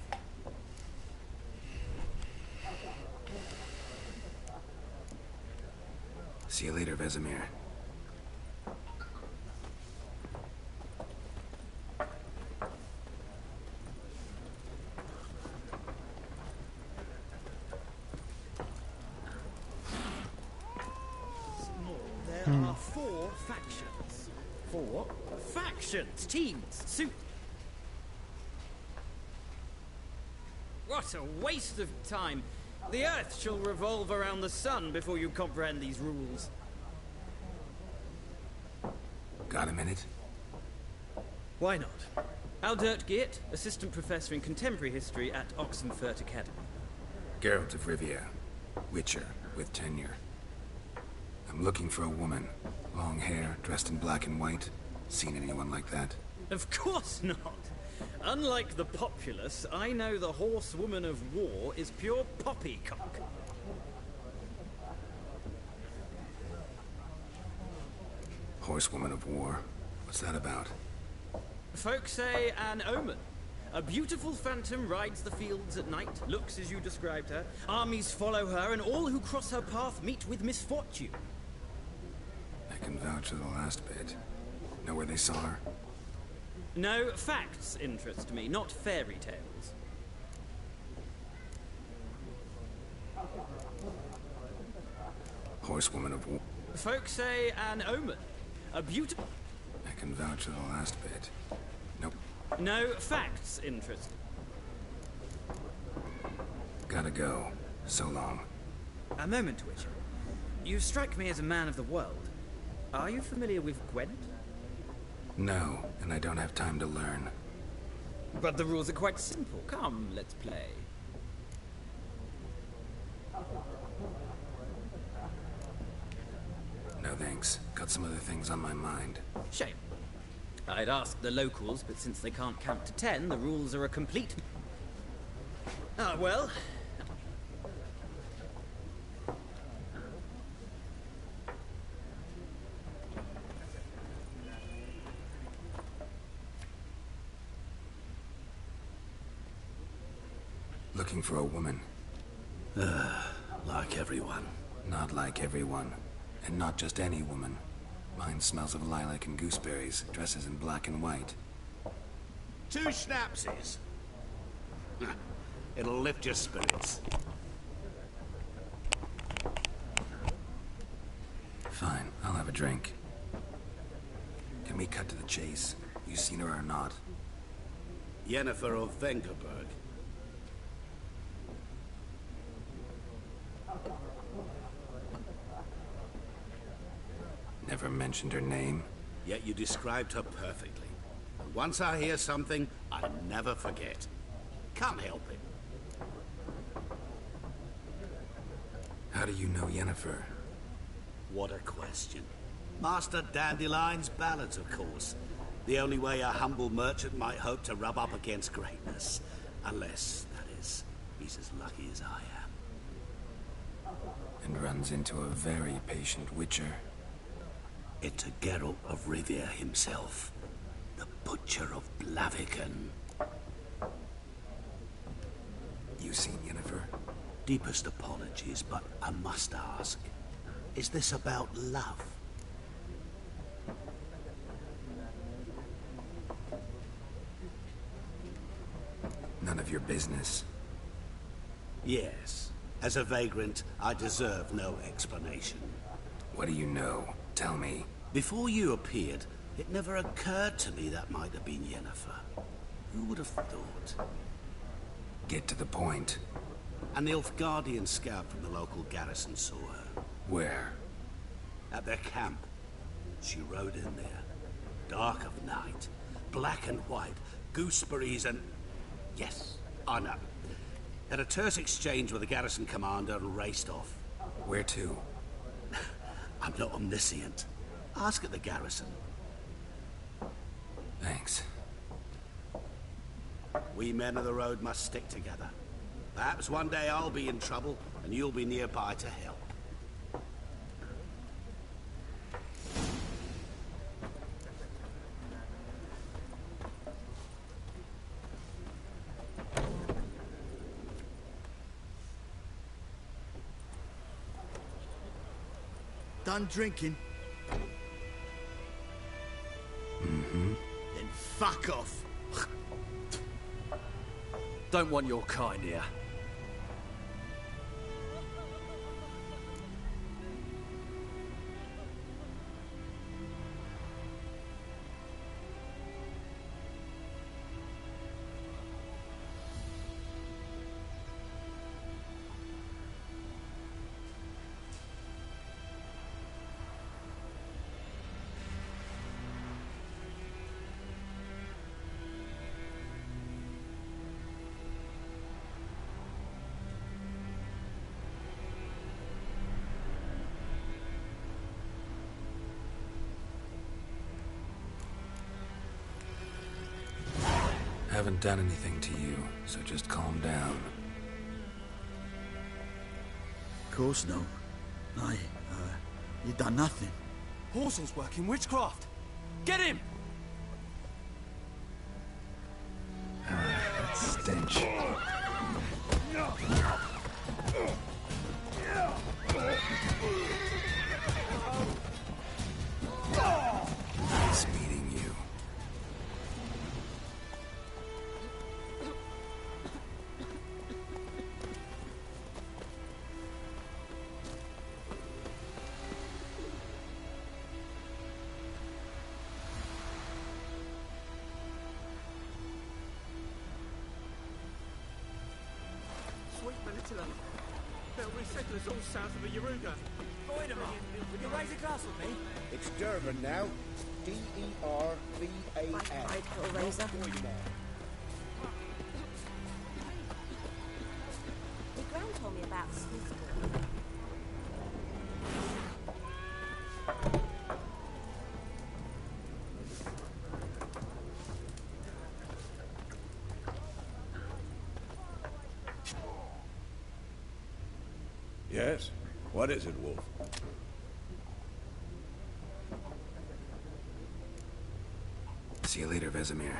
See you later, Vesemir. There are 4 factions. 4 factions, teams, suit. What a waste of time. The Earth shall revolve around the sun before you comprehend these rules. Got a minute? Why not? Aldert Geert, Assistant Professor in Contemporary History at Oxenfurt Academy. Geralt of Rivia. Witcher, with tenure. I'm looking for a woman. Long hair, dressed in black and white. Seen anyone like that? Of course not. Unlike the populace, I know the horsewoman of war is pure poppycock. Horsewoman of war? What's that about? Folk say an omen. A beautiful phantom rides the fields at night, looks as you described her. Armies follow her, and all who cross her path meet with misfortune. I can vouch for the last bit. Know where they saw her? No, facts interest me, not fairy tales. Horsewoman of war. Folk say an omen. A beautiful... I can vouch for the last bit. Nope. No, facts interest. Gotta go. So long. A moment, Witcher. You strike me as a man of the world. Are you familiar with Gwent? No, and I don't have time to learn. But the rules are quite simple. Come, let's play. No thanks. Got some other things on my mind. Shame. I'd ask the locals, but since they can't count to 10, the rules are a complete... Ah, well... Looking for a woman. Like everyone. Not like everyone. And not just any woman. Mine smells of lilac and gooseberries, dresses in black and white. 2 schnapsies. It'll lift your spirits. Fine, I'll have a drink. Can we cut to the chase? You seen her or not? Yennefer of Vengerberg. Never mentioned her name. Yet you described her perfectly. And once I hear something, I never forget. Can't help it. How do you know Yennefer? What a question. Master Dandelion's ballads, of course. The only way a humble merchant might hope to rub up against greatness. Unless, that is, he's as lucky as I am. And runs into a very patient witcher. It's a Geralt of Rivia himself. The Butcher of Blaviken. You seen Yennefer? Deepest apologies, but I must ask. Is this about love? None of your business. Yes. As a vagrant, I deserve no explanation. What do you know? Tell me. Before you appeared, it never occurred to me that might have been Yennefer. Who would have thought? Get to the point. An Nilfgaardian scout from the local garrison saw her. Where? At their camp. She rode in there. Dark of night. Black and white. Gooseberries and... Yes, I know. Had a terse exchange with the garrison commander and raced off. Where to? I'm not omniscient. Ask at the garrison. Thanks. We men of the road must stick together. Perhaps one day I'll be in trouble, and you'll be nearby to help. Done drinking? Mm-hmm. Then fuck off. Don't want your kind here. Haven't done anything to you, so just calm down. Of course no. You done nothing. Horsel's working witchcraft. Get him! That stench. Nice meeting you. Sweet Manipula. They'll resettle us all south of the Yaruga. Void of Would you raise a glass with me? It's Durban now. D-E-R-V-A-N. I'd put a razor. My gran told me about Smith. Yes? What is it, Wolf? See you later, Vesemir.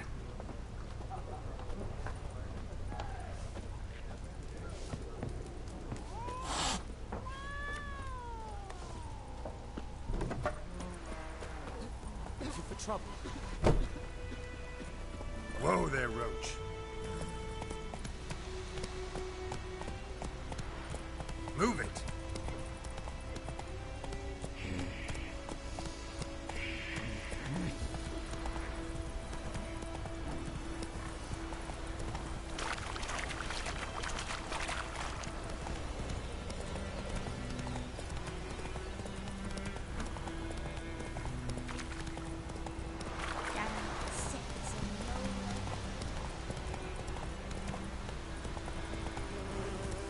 Looking for trouble. Whoa there, Roach. Move it.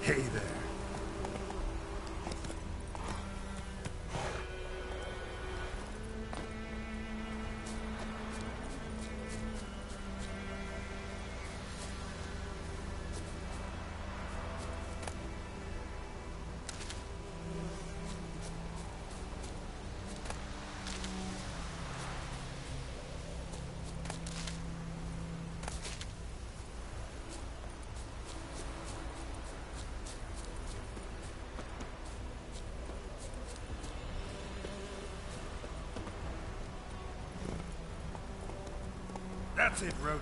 Hey there. That's it, Roach.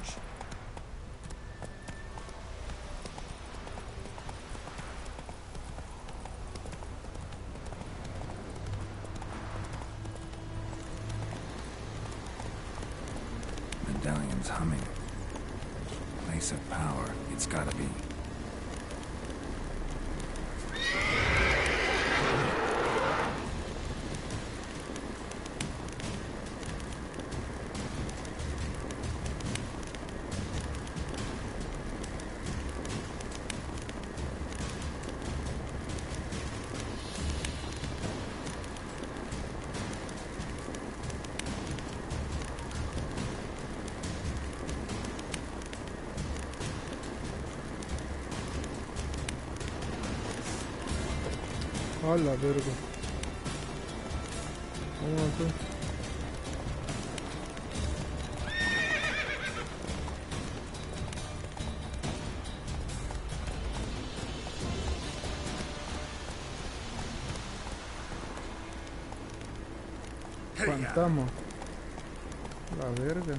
Someone's humming. Place of power. It's gotta be. Hola, verga. ¿Cómo tú? Fantasma. La verga.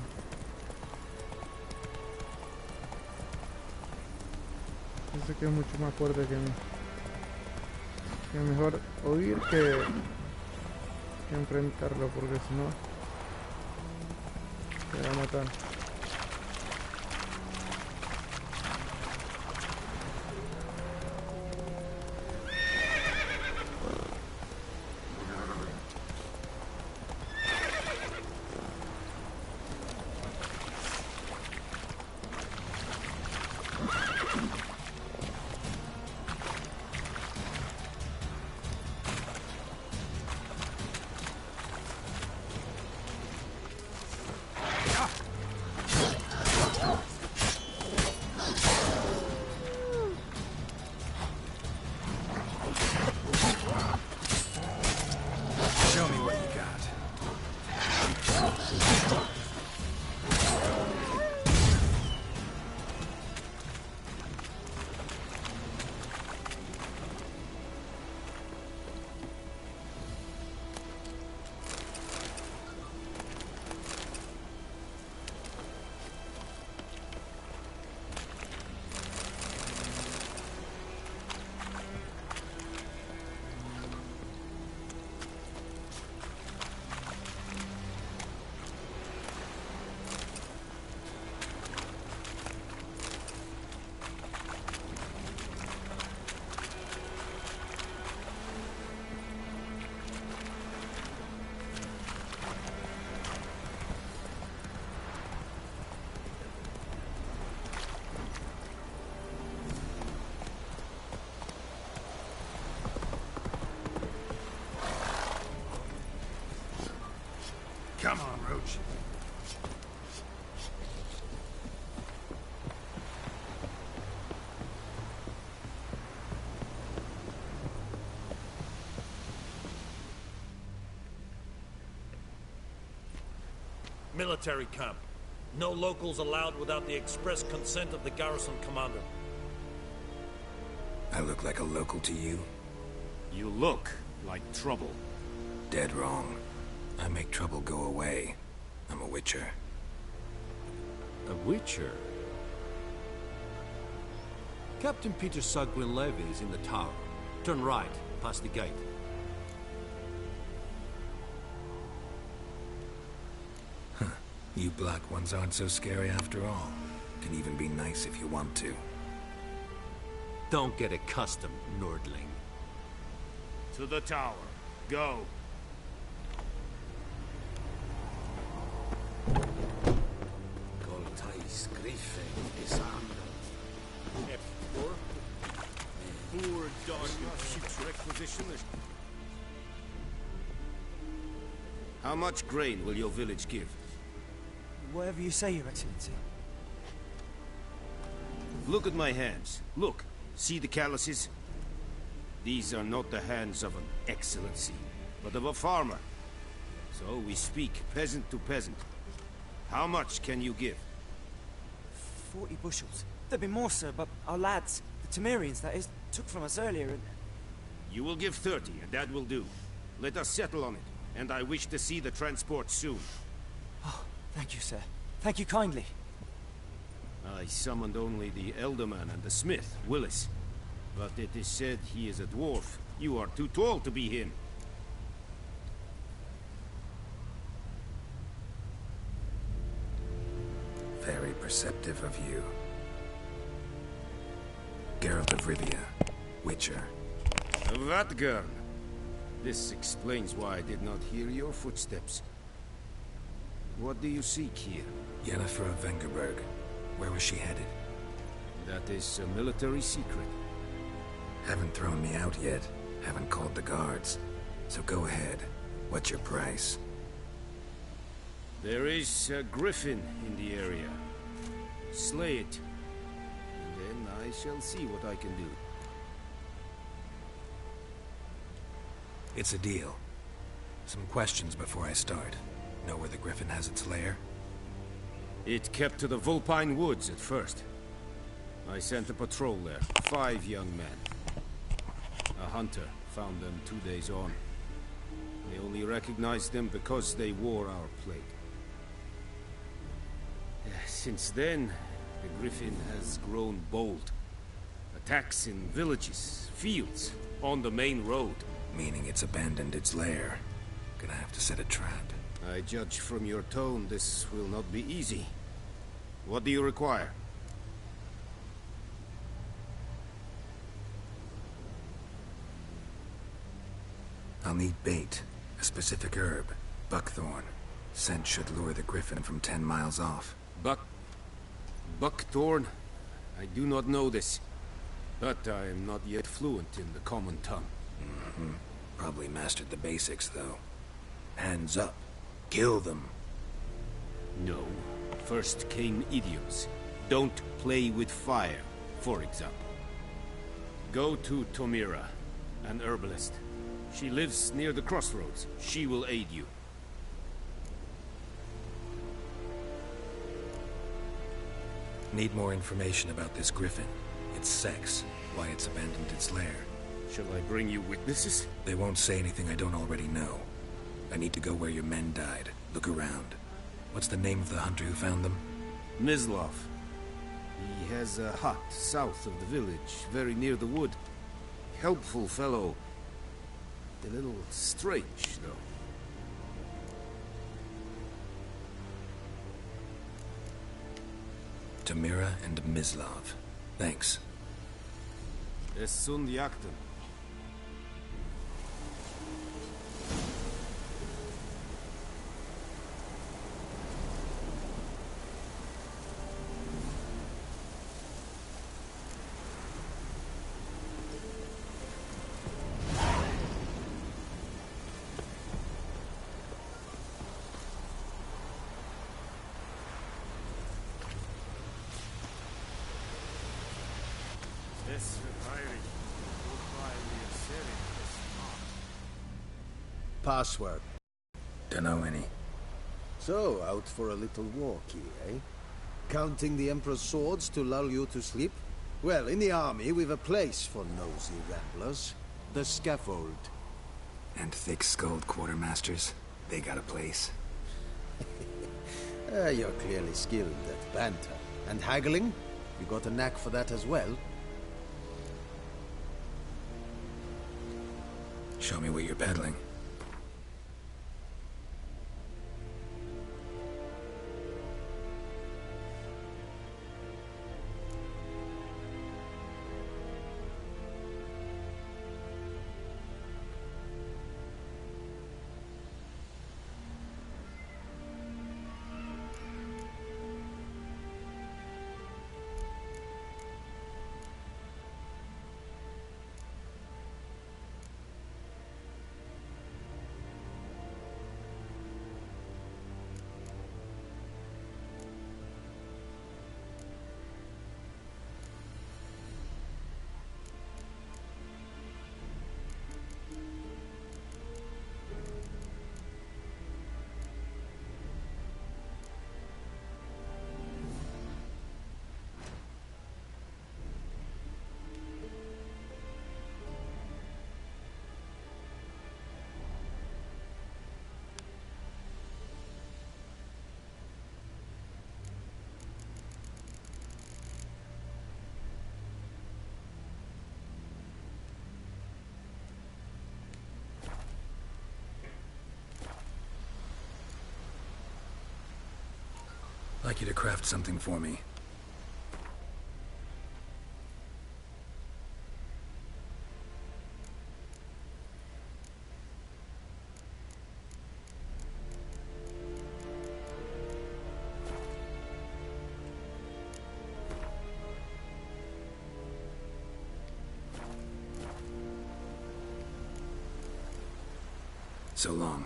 Ese que es mucho más fuerte que mí. Es mejor oír que enfrentarlo, porque si no te va a matar. Come on, Roach. Military camp. No locals allowed without the express consent of the garrison commander. I look like a local to you? You look like trouble. Dead wrong. I make trouble go away. I'm a witcher. A witcher? Captain Peter Sagwin Levy is in the tower. Turn right, past the gate. Huh. You black ones aren't so scary after all. Can even be nice if you want to. Don't get accustomed, Nordling. To the tower. Go. Poor dog shoots requisition. How much grain will your village give? Whatever you say, Your Excellency. Look at my hands. Look. See the calluses? These are not the hands of an excellency, but of a farmer. So we speak peasant to peasant. How much can you give? 40 bushels. There'd be more, sir, but our lads, the Temerians, that is, took from us earlier and... You will give 30, and that will do. Let us settle on it, and I wish to see the transport soon. Oh, thank you, sir. Thank you kindly. I summoned only the Elderman and the smith, Willis. But it is said he is a dwarf. You are too tall to be him. perceptive of you. Geralt of Rivia, Witcher. Vatgern. This explains why I did not hear your footsteps. What do you seek here? Yennefer of Vengerberg. Where was she headed? That is a military secret. Haven't thrown me out yet. Haven't called the guards. So go ahead. What's your price? There is a griffin in the area. Slay it. And then I shall see what I can do. It's a deal. Some questions before I start. Know where the griffin has its lair? It kept to the Vulpine Woods at first. I sent a patrol there. 5 young men. A hunter found them 2 days on. They only recognized them because they wore our plate. Since then, the griffin has grown bold. Attacks in villages, fields, on the main road. Meaning it's abandoned its lair. Gonna have to set a trap. I judge from your tone this will not be easy. What do you require? I'll need bait. A specific herb. Buckthorn. Scent should lure the griffin from 10 miles off. Buckthorn? I do not know this. But I am not yet fluent in the common tongue. Probably mastered the basics, though. Hands up. Kill them. No. First came idioms. Don't play with fire, for example. Go to Tomira, an herbalist. She lives near the crossroads. She will aid you. Need more information about this griffin. Its sex, why it's abandoned its lair. Shall I bring you witnesses? They won't say anything I don't already know. I need to go where your men died. Look around. What's the name of the hunter who found them? Mislav. He has a hut south of the village, very near the wood. Helpful fellow. A little strange, though. Tamira and Mislav. Thanks. Es sunt jagten. Password. Dunno any. So, out for a little walkie, eh? Counting the Emperor's swords to lull you to sleep? Well, in the army, we've a place for nosy ramblers. The scaffold. And thick-skulled quartermasters. They got a place. You're clearly skilled at banter. And haggling? You got a knack for that as well? Show me what you're peddling. like you to craft something for me. So long.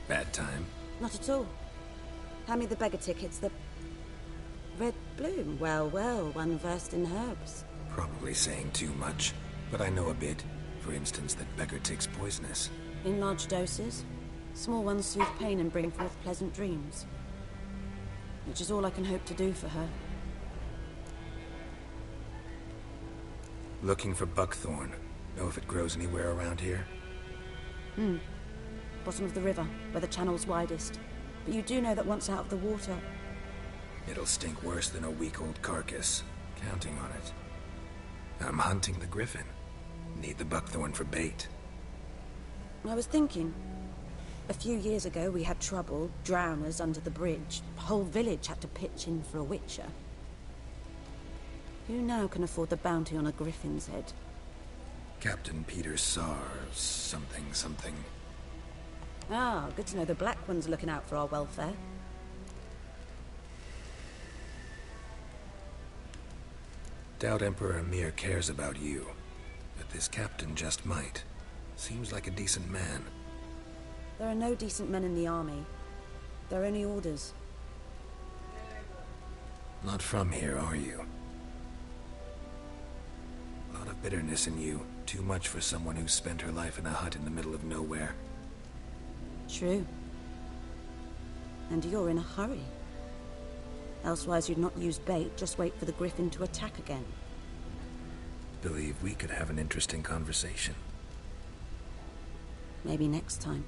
Bad time? Not at all. Hand me the beggar tickets, the... Red bloom. Well, well, one versed in herbs. Probably saying too much, but I know a bit. For instance, that beggar tick's poisonous. In large doses. Small ones soothe pain and bring forth pleasant dreams. Which is all I can hope to do for her. Looking for buckthorn. Know if it grows anywhere around here? Bottom of the river, where the channel's widest. But you do know that once out of the water... It'll stink worse than a week-old carcass. Counting on it. I'm hunting the griffin. Need the buckthorn for bait. I was thinking... A few years ago we had trouble, drowners under the bridge. The whole village had to pitch in for a witcher. Who now can afford the bounty on a griffin's head? Captain Peter Sar... something. Ah, good to know the Black One's looking out for our welfare. Doubt Emperor Emir cares about you, but this captain just might. Seems like a decent man. There are no decent men in the army. They're only orders. Not from here, are you? A lot of bitterness in you. Too much for someone who spent her life in a hut in the middle of nowhere. True. And you're in a hurry. Elsewise you'd not use bait, just wait for the griffin to attack again. Believe we could have an interesting conversation. Maybe next time.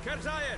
Kerzayen!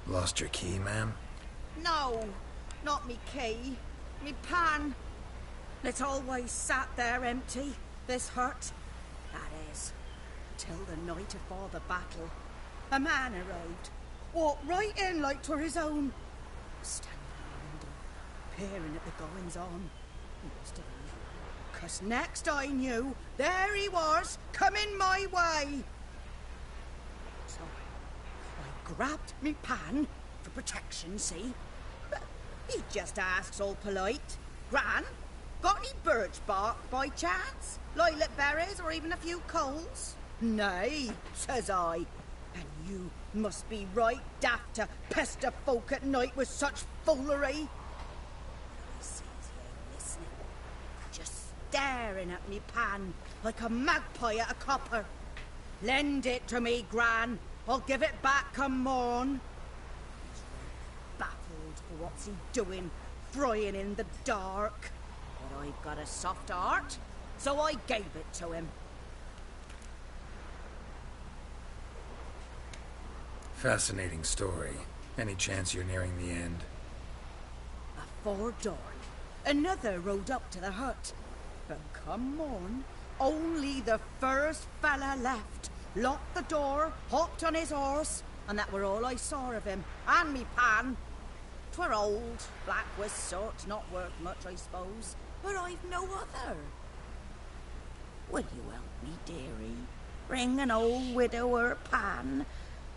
Lost your key, ma'am? No, not me key. Me pan. It's always sat there empty, this hut. That is, till the night afore the battle. A man arrived, walked right in like 'twere his own. Standing at the window, peering at the goings-on. He must have been. 'Cause next I knew, there he was, coming my way. So I grabbed me pan for protection, see? But he just asks all polite, Gran, got any birch bark by chance? Lilac berries or even a few coals? Nay, says I. And you must be right daft to pester folk at night with such foolery. He sees he ain't listening, just staring at me pan like a magpie at a copper. Lend it to me, Gran. I'll give it back come morn. He's baffled for what's he doing, frying in the dark. But I've got a soft heart, so I gave it to him. Fascinating story. Any chance you're nearing the end? Afore dawn, another rode up to the hut. But come morn, only the first fella left. Locked the door, hopped on his horse, and that were all I saw of him, and me pan. 'Twere old, black with soot, not worth much, I suppose, but I've no other. Will you help me, dearie? Bring an old widower pan.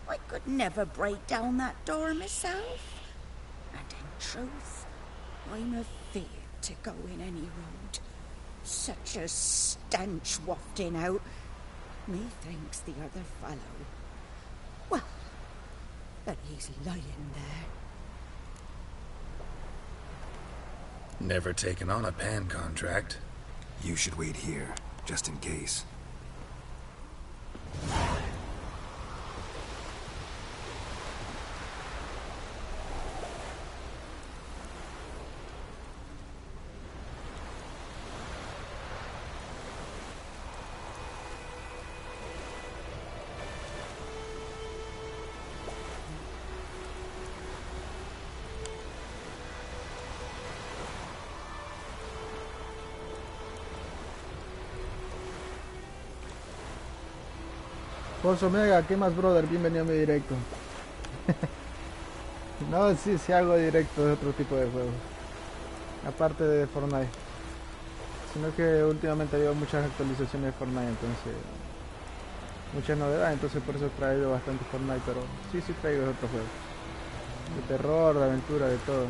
I could never break down that door myself. And in truth, I'm afeard to go in any road. Such a stench wafting out. Methinks the other fellow. Well, but he's lying there. Never taken on a pan contract. You should wait here, just in case. Pozo Mega, ¿qué más, brother? Bienvenido a mi directo. No, sí hago directo de otro tipo de juegos. Aparte de Fortnite. Sino que últimamente ha habido muchas actualizaciones de Fortnite, entonces... Muchas novedades, entonces por eso he traído bastante Fortnite, pero sí traigo de otros juegos. De terror, de aventura, de todo.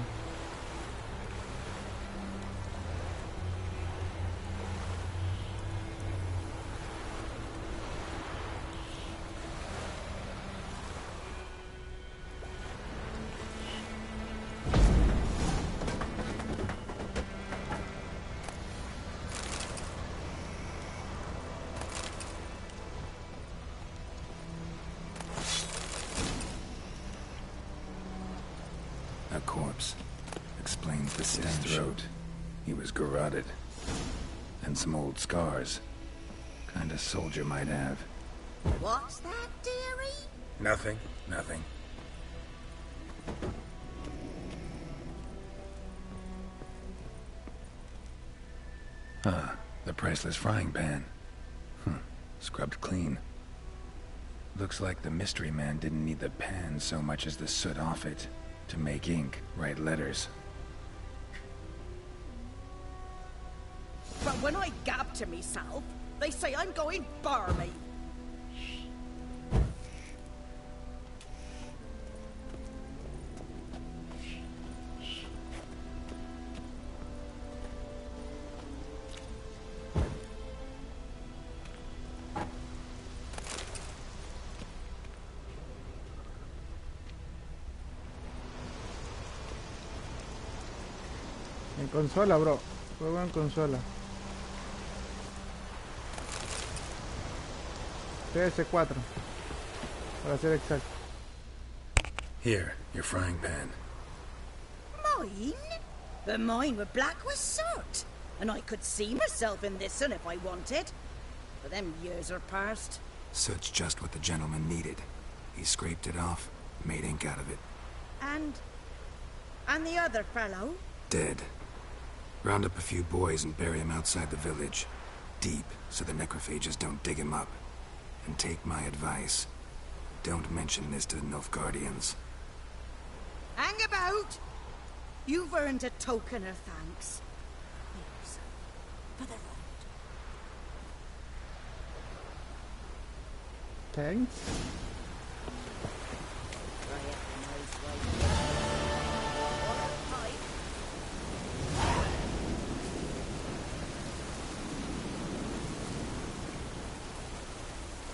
A corpse. Explains the slit throat. He was garroted. And some old scars. Kind of soldier might have. What's that, dearie? Nothing. Ah, the priceless frying pan. Scrubbed clean. Looks like the mystery man didn't need the pan so much as the soot off it. To make ink, write letters. But when I gab to myself, they say I'm going barmy. En consola, bro. Juego en consola. PS4. Para ser exacto. Here, your frying pan. Mine? But mine were black with soot. And I could see myself in this one if I wanted. But them years are past. Soot's just what the gentleman needed. He scraped it off, made ink out of it. And the other fellow? Dead. Round up a few boys and bury him outside the village. Deep, so the necrophages don't dig him up. And take my advice. Don't mention this to the Nilfgaardians. Hang about! You've earned a token of thanks. Here's for the road. Thanks.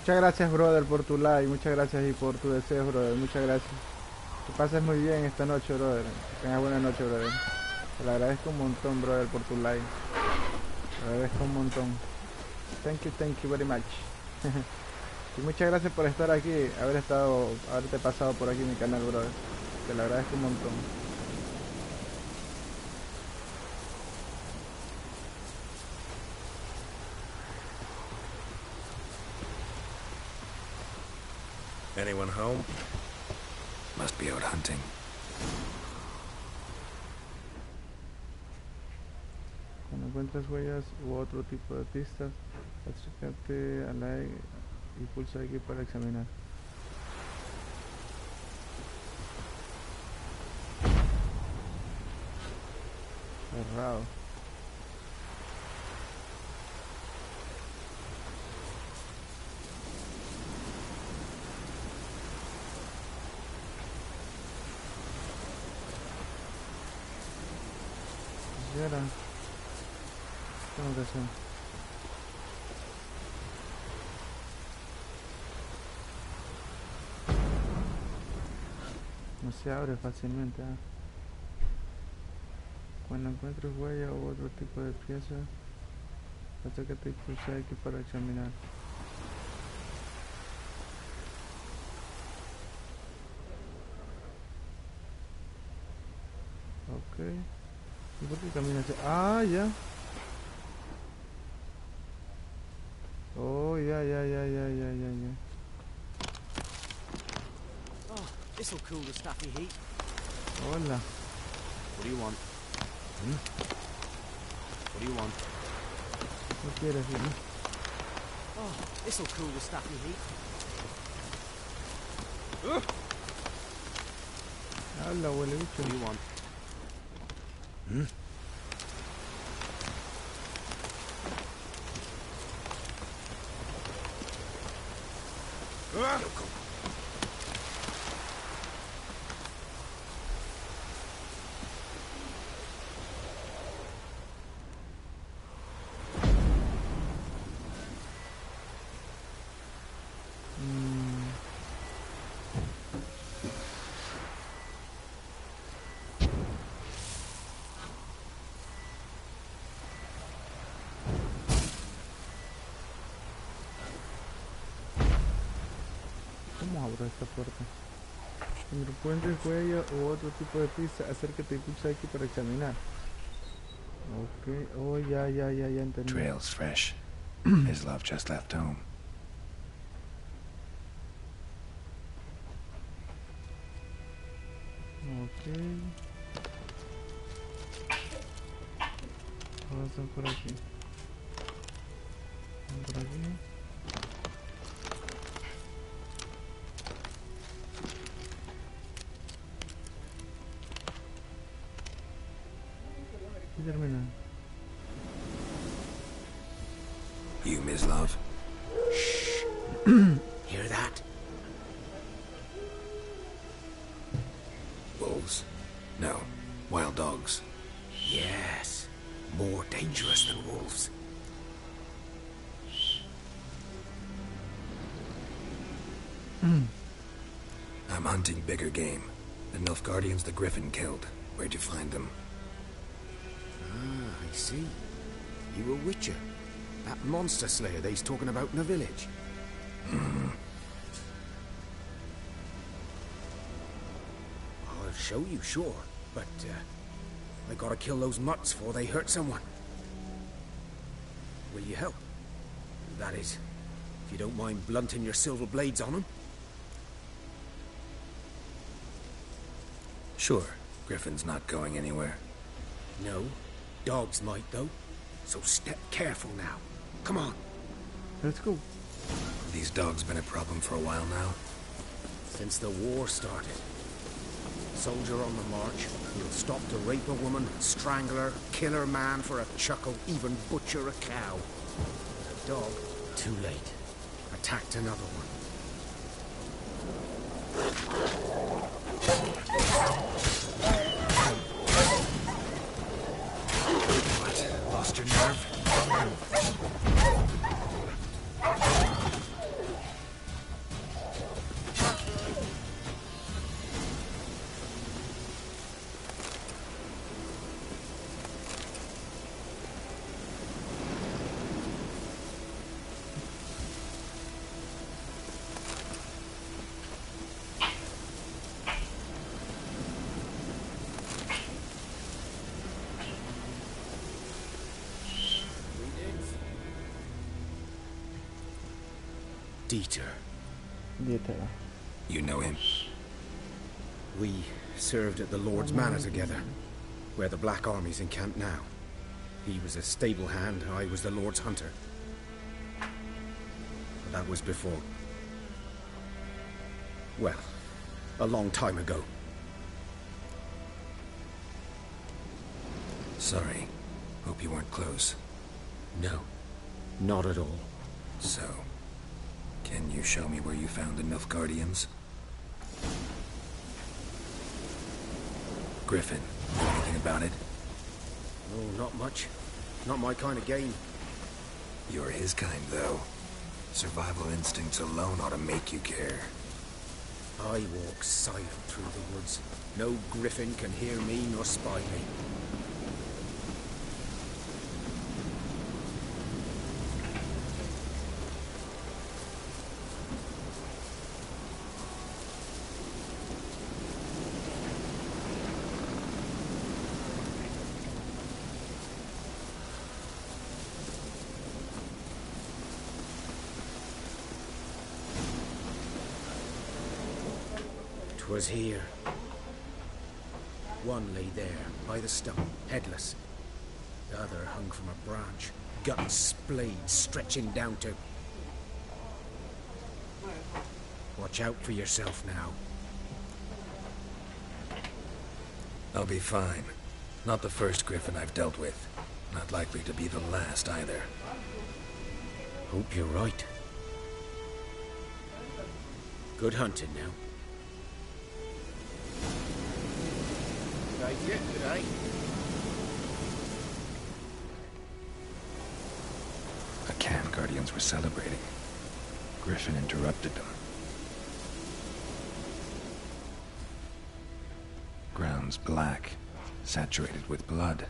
Muchas gracias, brother, por tu like. Muchas gracias y por tu deseo, brother. Muchas gracias. Que pases muy bien esta noche, brother. Que tengas buena noche, brother. Te lo agradezco un montón, brother, por tu like. Te lo agradezco un montón. Thank you very much. Y muchas gracias por estar aquí, haberte pasado por aquí en mi canal, brother. Te lo agradezco un montón. Anyone home? Must be out hunting. Cuando encuentres huellas u otro tipo de pistas, acércate a like y pulsa aquí para examinar. Cerrado. Era. Tengo que hacer. No se abre fácilmente. Cuando encuentres huella u otro tipo de pieza, acércate y pulsa aquí para examinar. Ok. ¿Y por qué caminas? Ah, ya. Oh, ya. Oh, this'll cool the stuffy heat. Hola. What do you want? What do you want? ¿Qué quieres, Oh, this'll cool the stuffy heat. Hola, huele bicho. ¿Cómo abro esta puerta? Cuando encuentres huella u otro tipo de pista, acércate y pulsa X para examinar. Ok, oh ya entendí. Trail's fresh. His love just left home. Ok. Ahora están por aquí. Por aquí. Y termina. You, Miss Love? Shh. Hear that? Wolves? No. Wild dogs. Yes. More dangerous than wolves. I'm hunting bigger game. The Nilfgaardians the Griffin killed. Where'd you find them? Ah, I see. You a witcher. That monster slayer they's talking about in the village. I'll show you, sure. But, I gotta kill those mutts before they hurt someone. Will you help? That is, if you don't mind blunting your silver blades on them. Sure. Griffin's not going anywhere. No. Dogs might, though. So step careful now. Come on. Let's go. These dogs been a problem for a while now? Since the war started. Soldier on the march, he'll stop to rape a woman, strangle her, kill her man for a chuckle, even butcher a cow. A dog, too late, attacked another one. What? Lost your nerve? Dieter. You know him? We served at the Lord's Manor together, where the Black Army's encamped now. He was a stable hand, I was the Lord's hunter. But that was before... well, a long time ago. Sorry. Hope you weren't close. No, not at all. So, can you show me where you found the Nilfgaardians? Griffin, know anything about it? No, not much. Not my kind of game. You're his kind, though. Survival instincts alone ought to make you care. I walk silent through the woods. No griffin can hear me nor spy me. Was here. One lay there, by the stump, headless. The other hung from a branch, guts splayed, stretching down to... Watch out for yourself now. I'll be fine. Not the first Griffin I've dealt with. Not likely to be the last either. Hope you're right. Good hunting now. Right, yeah, good eye. The Cam Guardians were celebrating. Griffin interrupted them. Ground's black, saturated with blood.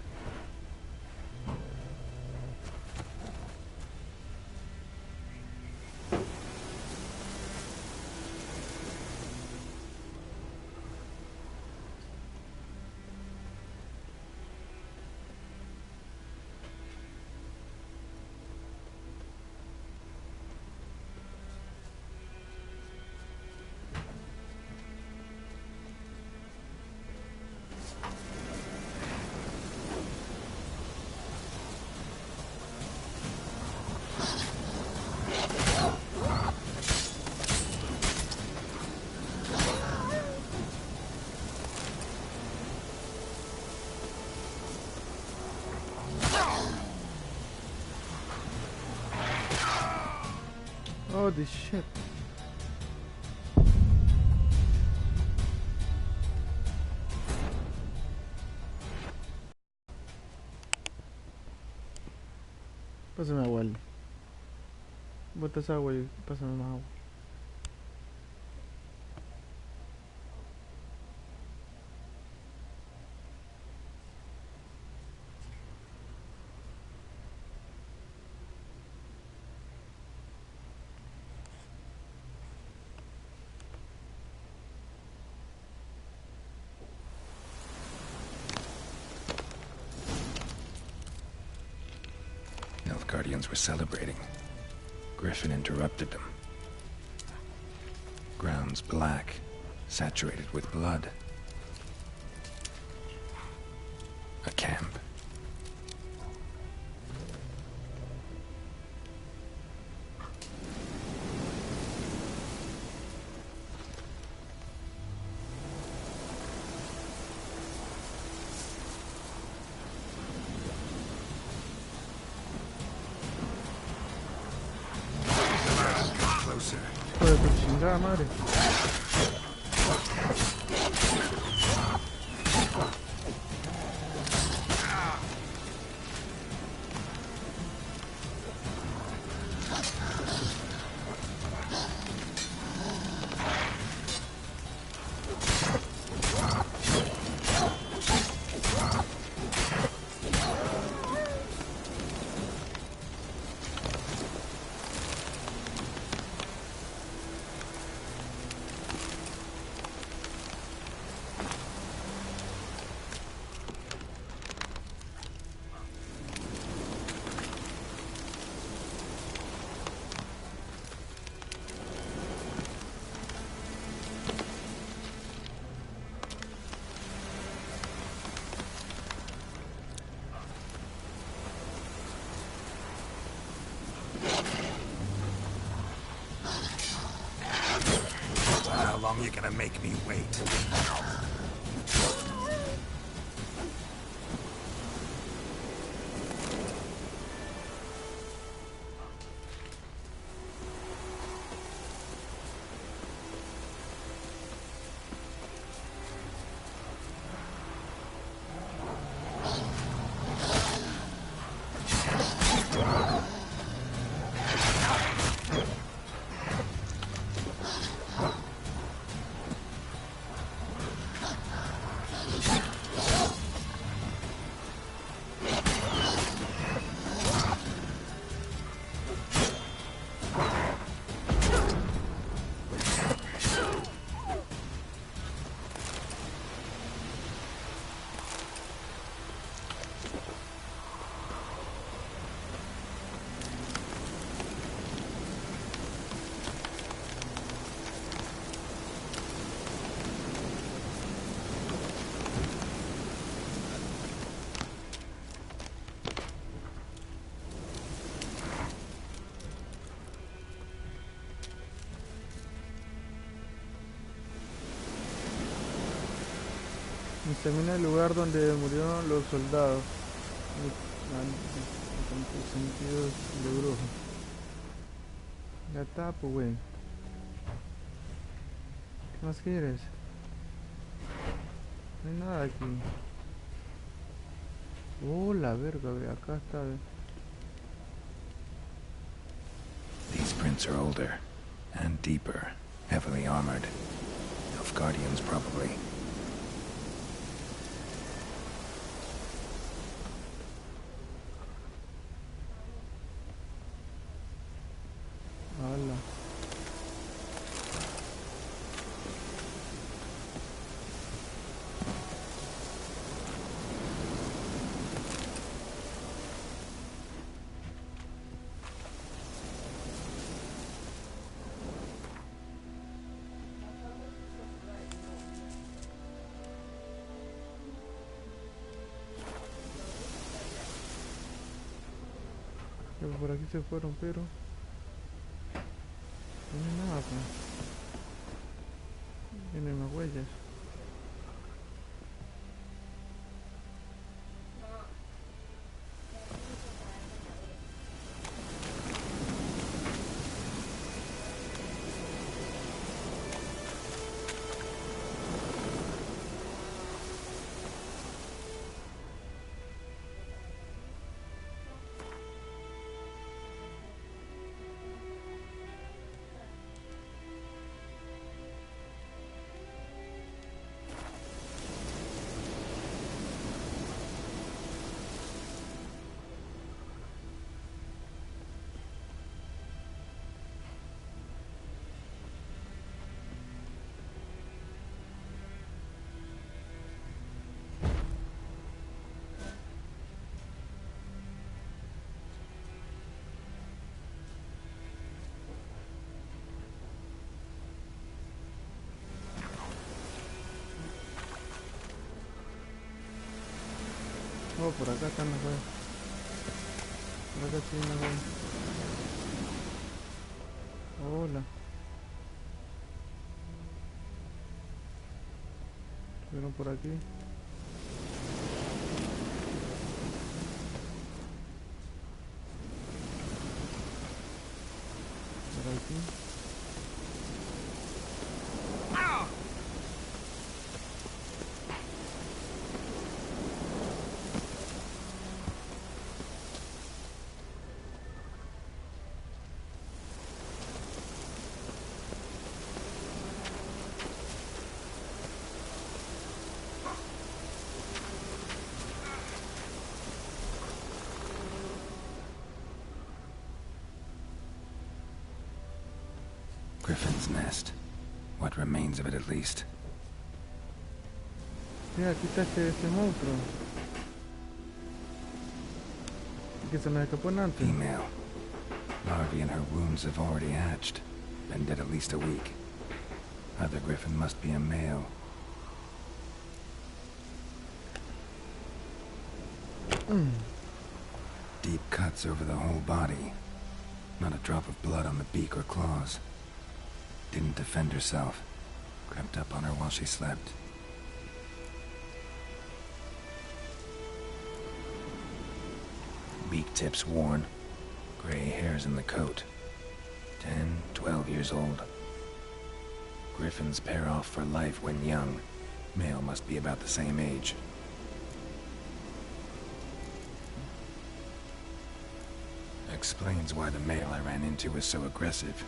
Oh, this shit. Pásame agua, Ali. Botas agua y pásame más agua. Guardians were celebrating. Griffin interrupted them. Ground's black, saturated with blood. A camp. Joder, pues chingada madre. How long you gonna make me wait? Examina el lugar donde murieron los soldados. Sentidos de brujo. Ya está, pues, güey. ¿Qué más quieres? No hay nada aquí. Oh, la verga, ve, acá está, ve. These prints are older and deeper, heavily armored. Elf guardians, probably. Hola. Por aquí se fueron, pero no hay nada, pues. Tienen más huellas. Oh, por acá están las huellas. Por acá sí, las huellas. Hola. Estuvieron por aquí. Por aquí. Griffin's nest. What remains of it, at least. Mira, aquí está este monstruo. Que se nos escapó antes. Female. Larvae in her wounds have already hatched. Been dead at least a week. Other griffin must be a male. Deep cuts over the whole body. Not a drop of blood on the beak or claws. Didn't defend herself. Crept up on her while she slept. Beak tips worn. Gray hairs in the coat. 10, 12 years old. Griffins pair off for life when young. Male must be about the same age. Explains why the male I ran into was so aggressive.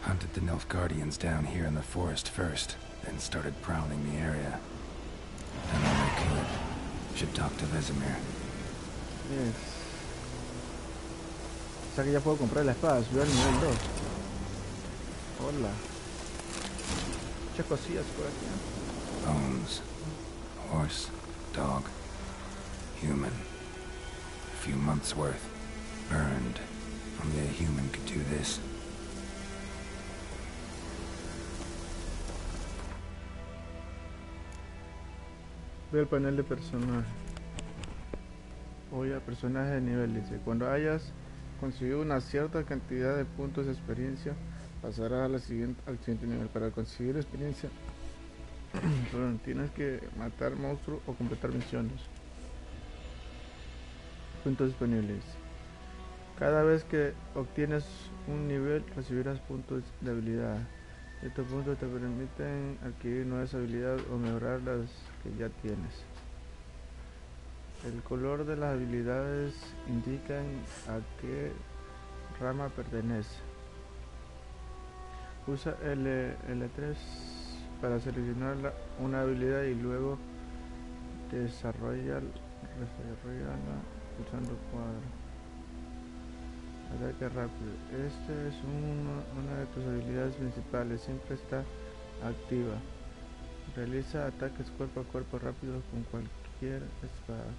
Hunted the Nilfgaardians down here in the forest first, then started prowling the area. Done all I could. Should talk to Vesemir. Yes. O sea que ya puedo comprar la espada, subir al nivel 2. Hola. Muchas cosillas por aquí. Bones. Horse. Dog. Human. A few months worth. Burned. Only a human could do this. Ve el panel de personajes. Oye, personaje de nivel, dice. Cuando hayas conseguido una cierta cantidad de puntos de experiencia, pasarás a al siguiente nivel. Para conseguir experiencia, Bueno, tienes que matar monstruos o completar misiones. Puntos disponibles. Cada vez que obtienes un nivel recibirás puntos de habilidad. Estos puntos te permiten adquirir nuevas habilidades o mejorar las que ya tienes. El color de las habilidades indican a qué rama pertenece. Usa L3 para seleccionar una habilidad y luego desarrollala pulsando cuadro. Ataque rápido. Esta es una de tus habilidades principales, siempre está activa. Realiza ataques cuerpo a cuerpo rápidos con cualquier espada.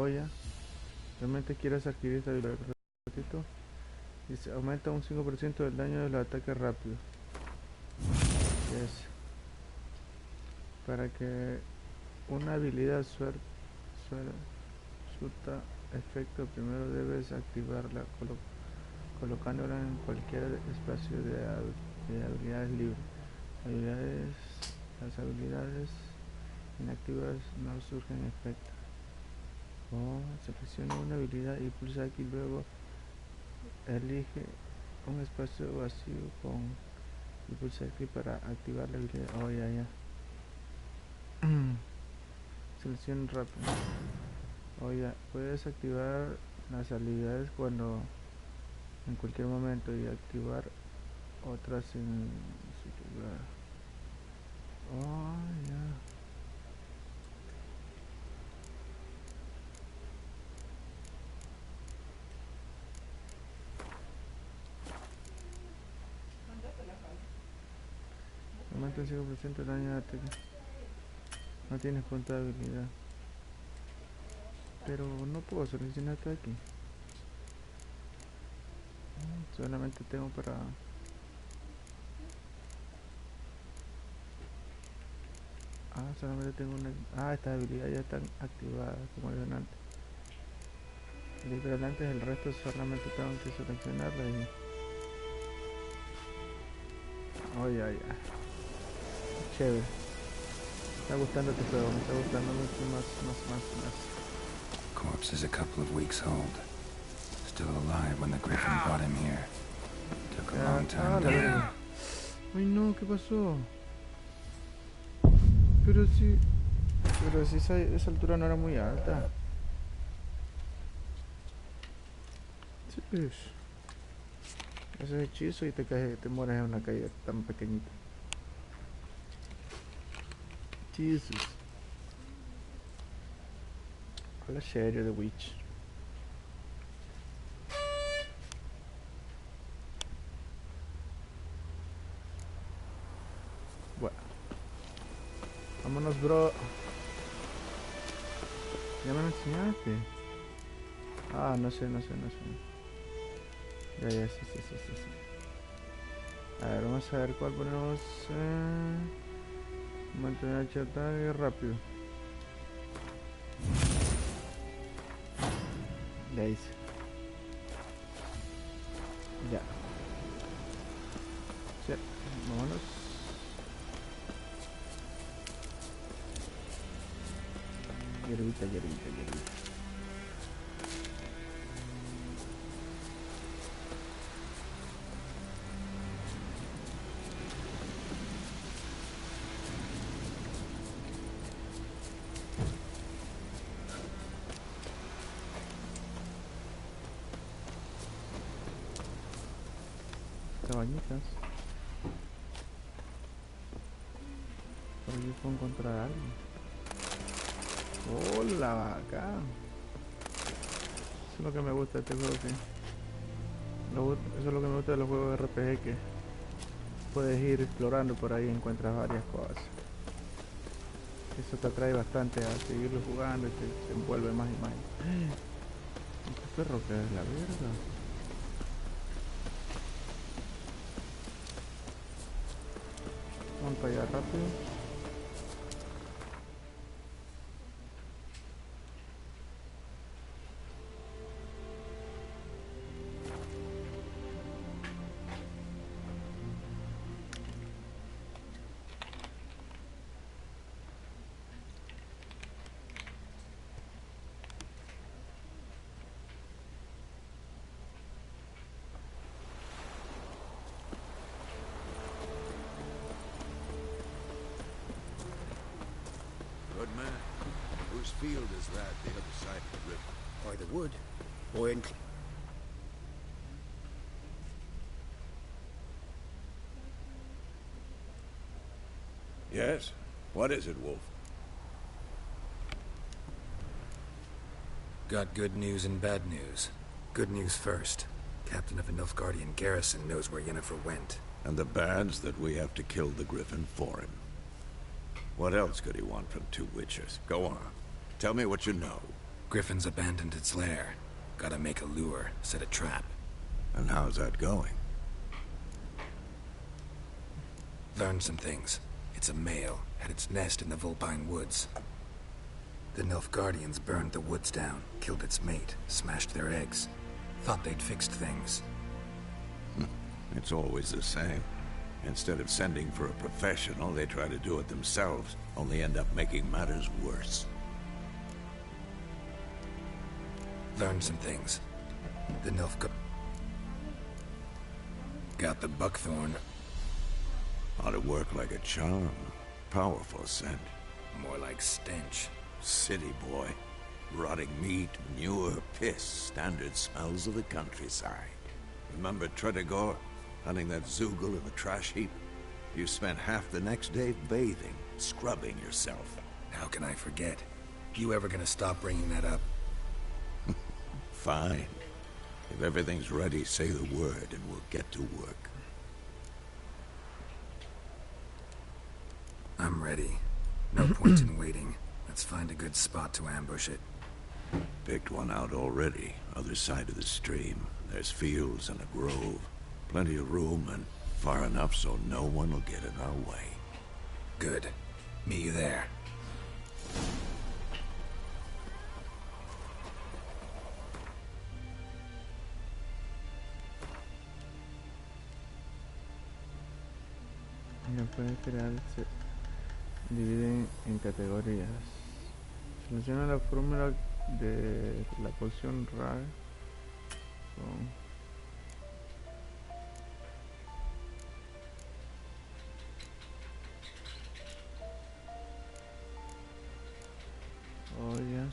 Ya. ¿Realmente quieres adquirir esta habilidad? Dice, aumenta un 5% del daño del ataque rápido. Yes. Para que una habilidad surta efecto, primero debes activarla colocándola en cualquier espacio de habilidades libres. Las habilidades inactivas no surgen efecto. Selecciona una habilidad y pulsa aquí, luego elige un espacio vacío y pulsa aquí para activar la habilidad. Ya. Selección rápido. Ya, puedes activar las habilidades en cualquier momento y activar otras en su lugar. Ya. Aumenta el 5% de daño de ataque. No tienes punto de habilidad. Pero no puedo seleccionar ataque. Solamente tengo para... solamente tengo una... estas habilidades ya están activadas, como dije antes. Pero antes el resto solamente tengo que seleccionarla y... ya. Chévere. Me está gustando este juego, me está gustando mucho más. Corpse is a couple of weeks old. Still alive when the Griffin brought him here. Took a long time to live. Ay no, ¿qué pasó? Pero si esa altura no era muy alta. Sí, pues. Ese hechizo y te mueres en una caída tan pequeñita. Jesus. Hola, serio de Witch. Bueno. Vámonos, bro. Ya me lo enseñaste. No sé. Ya, sí. A ver, vamos a ver cuál ponemos. Mantener chataje rápido. Ya hice. Ya. Sí, vámonos. Hierbita. Cabañitas. Por aquí puedo encontrar algo. Hola, vaca. Eso es lo que me gusta de este juego, eso es lo que me gusta de los juegos de RPG, que puedes ir explorando por ahí y encuentras varias cosas. Eso te atrae bastante a seguirlo jugando y te envuelve más y más. ¿Este perro que es la verga? Vamos para allá rápido. field is that, the other side of the river? By the wood. Or in... Yes? What is it, Wolf? Got good news and bad news. Good news first. Captain of a Nilfgaardian garrison knows where Yennefer went. And the bad's that we have to kill the Griffin for him. What else could he want from two witchers? Go on. Tell me what you know. Griffin's abandoned its lair. Gotta make a lure, set a trap. And how's that going? Learned some things. It's a male, had its nest in the Vulpine Woods. The Nilfgaardians burned the woods down, killed its mate, smashed their eggs. Thought they'd fixed things. It's always the same. Instead of sending for a professional, they try to do it themselves, only end up making matters worse. Learned some things. The Nilfgaard... Got the buckthorn. Ought to work like a charm. Powerful scent. More like stench. City boy. Rotting meat, manure, piss. Standard smells of the countryside. Remember Tredegor? Hunting that Zoogle in the trash heap? You spent half the next day bathing, scrubbing yourself. How can I forget? You ever gonna stop bringing that up? Fine. If everything's ready, say the word and we'll get to work. I'm ready. No point in waiting. Let's find a good spot to ambush it. Picked one out already. Other side of the stream. There's fields and a grove. Plenty of room and far enough so no one will get in our way. Good. Meet you there. No puede crearse. Dividen en categorías. Selecciona la fórmula de la poción rara con olla.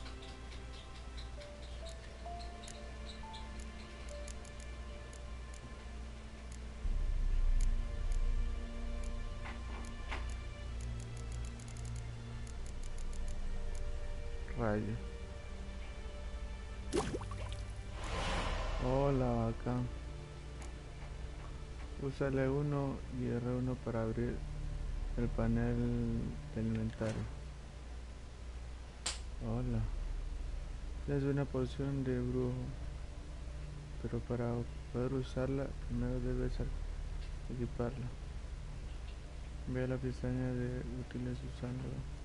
Rayo. Hola, acá. Usa L1 y R1 para abrir el panel del inventario. Hola. Es una poción de brujo, pero para poder usarla primero debes equiparla. Ve a la pestaña de útiles usándola.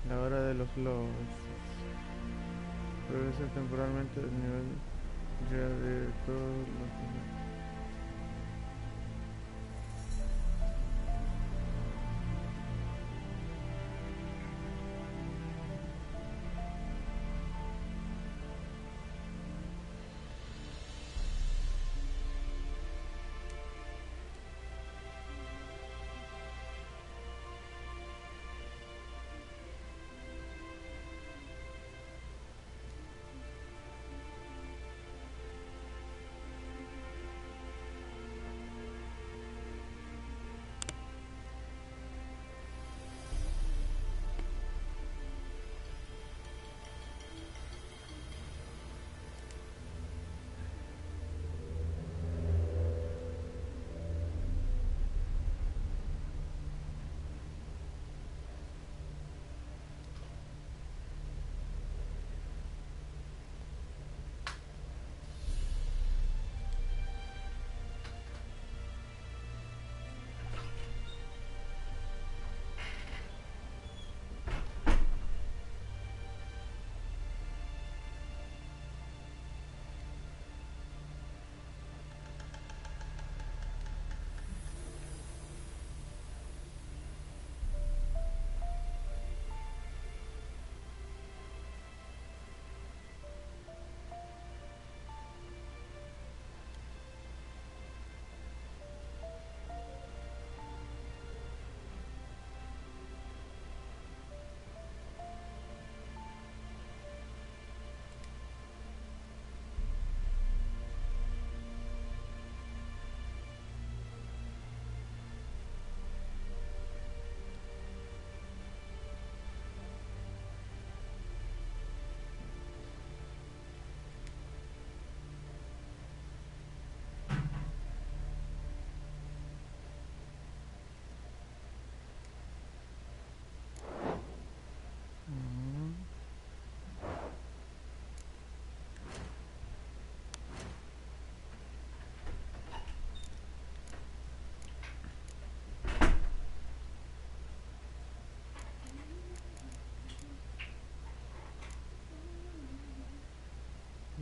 La hora de los lobos. Progresa temporalmente el nivel ya de todos los...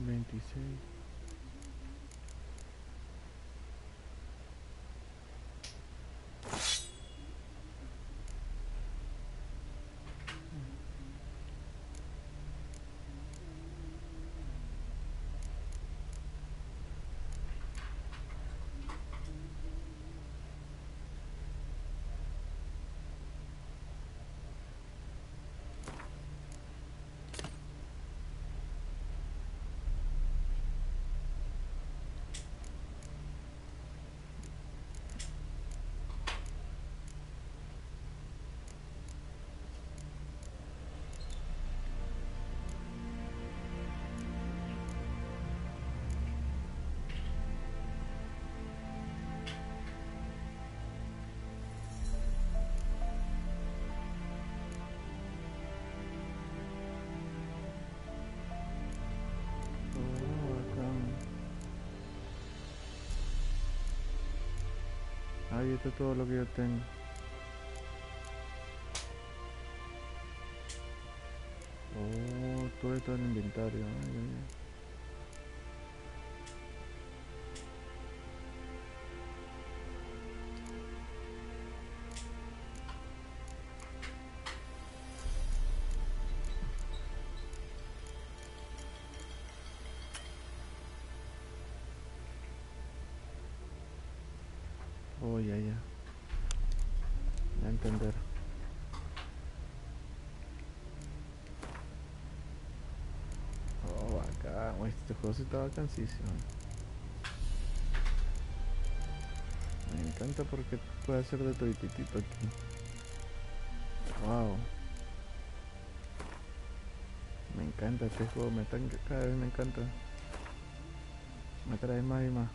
26. Ahí está todo lo que yo tengo. Oh, todo está en el inventario. Ay, ay, ay. Oh, ya, ya. Ya entender. Oh, acá. Oh, este juego sí está vacancísimo. Me encanta porque puede hacer de toditito aquí. Wow. Me encanta este juego. Cada vez me encanta. Me trae más y más.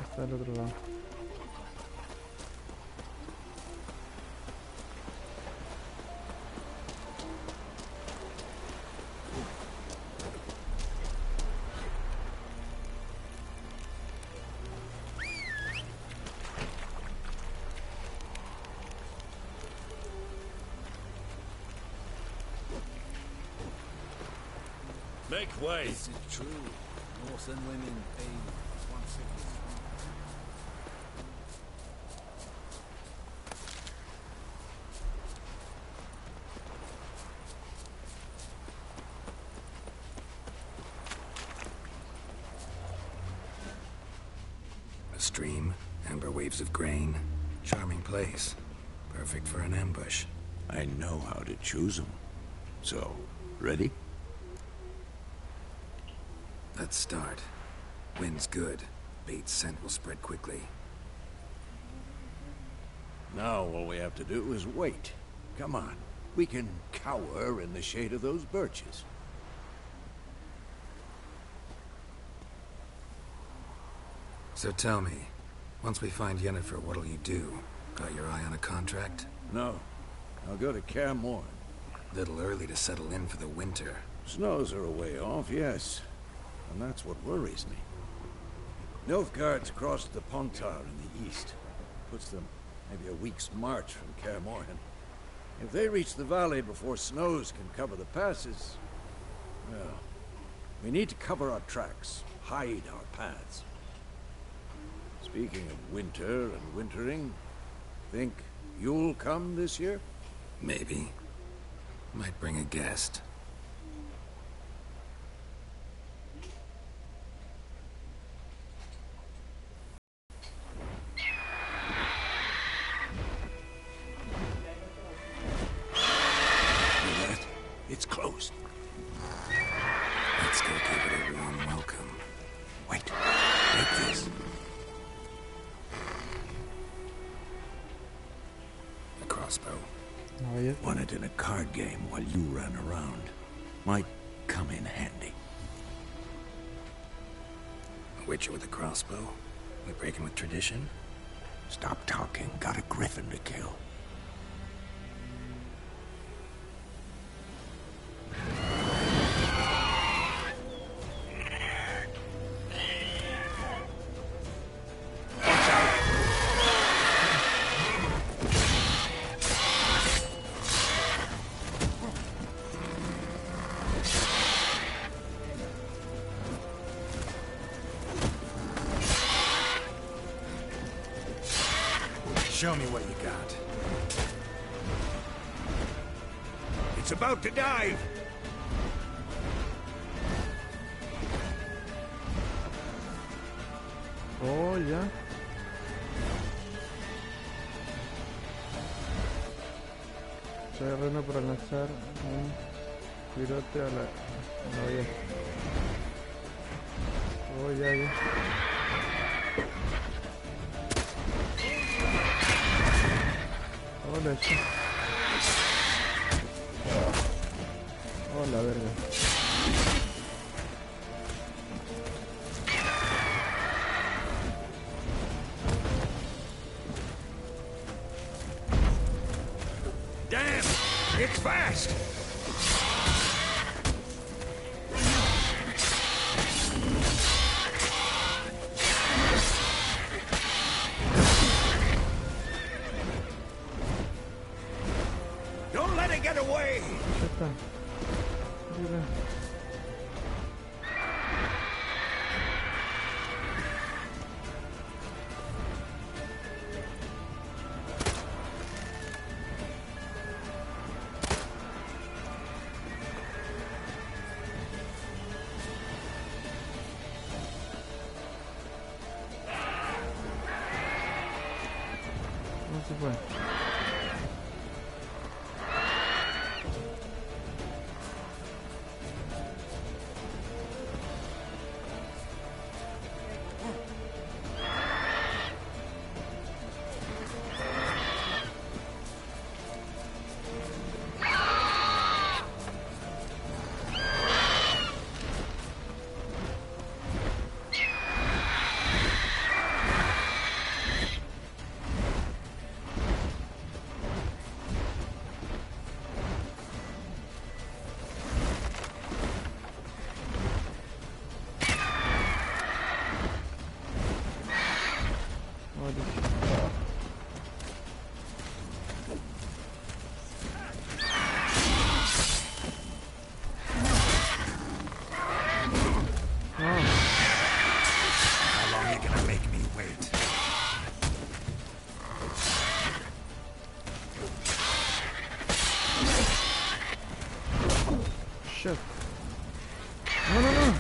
Hasta el otro lado. Make way. Is it true? Northern women pay 1/6. A stream, amber waves of grain. Charming place. Perfect for an ambush. I know how to choose them. So, ready? Let's start. Wind's good. Bait's scent will spread quickly. Now all we have to do is wait. Come on. We can cower in the shade of those birches. So tell me, once we find Yennefer, what'll you do? Got your eye on a contract? No. I'll go to Kaer Morhen. Little early to settle in for the winter. Snows are a way off, yes. And that's what worries me. Nilfgaard's crossed the Pontar in the east. Puts them maybe a week's march from Kaer Morhen. If they reach the valley before snows can cover the passes, well, we need to cover our tracks, hide our paths. Speaking of winter and wintering, think you'll come this year? Maybe. Might bring a guest. It's closed. Let's go give it a warm welcome. Wait. Like this. A crossbow. Won it in a card game while you ran around. Might come in handy. A witcher with a crossbow? We breaking with tradition? Stop talking. Got a griffin to kill. Show me what you got. It's about to dive. Oh, ya. Terreno para lanzar un pirote a la olla. Oh, ya. Hola, oh, la verga. Damn! It's fast! Don't let it get away! No se fue. Shit. No, no, no.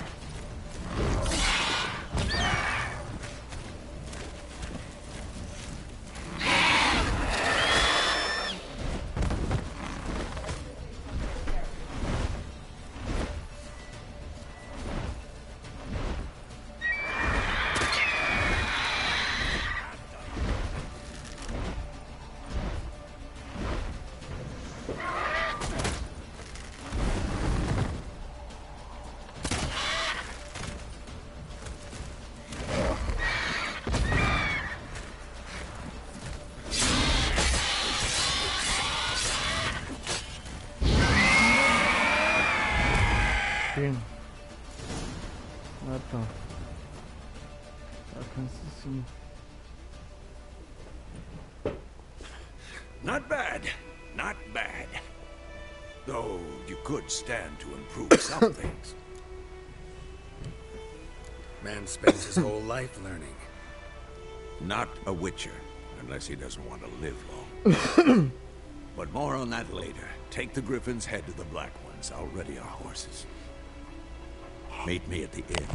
Bien. Muerto. Alcanzísimo. Not bad. Not bad. Though you could stand to improve some things. Man spends his whole life learning. Not a witcher, unless he doesn't want to live long. But more on that later. Take the Griffin's head to the Black Ones. I'll ready our horses. Meet me at the inn.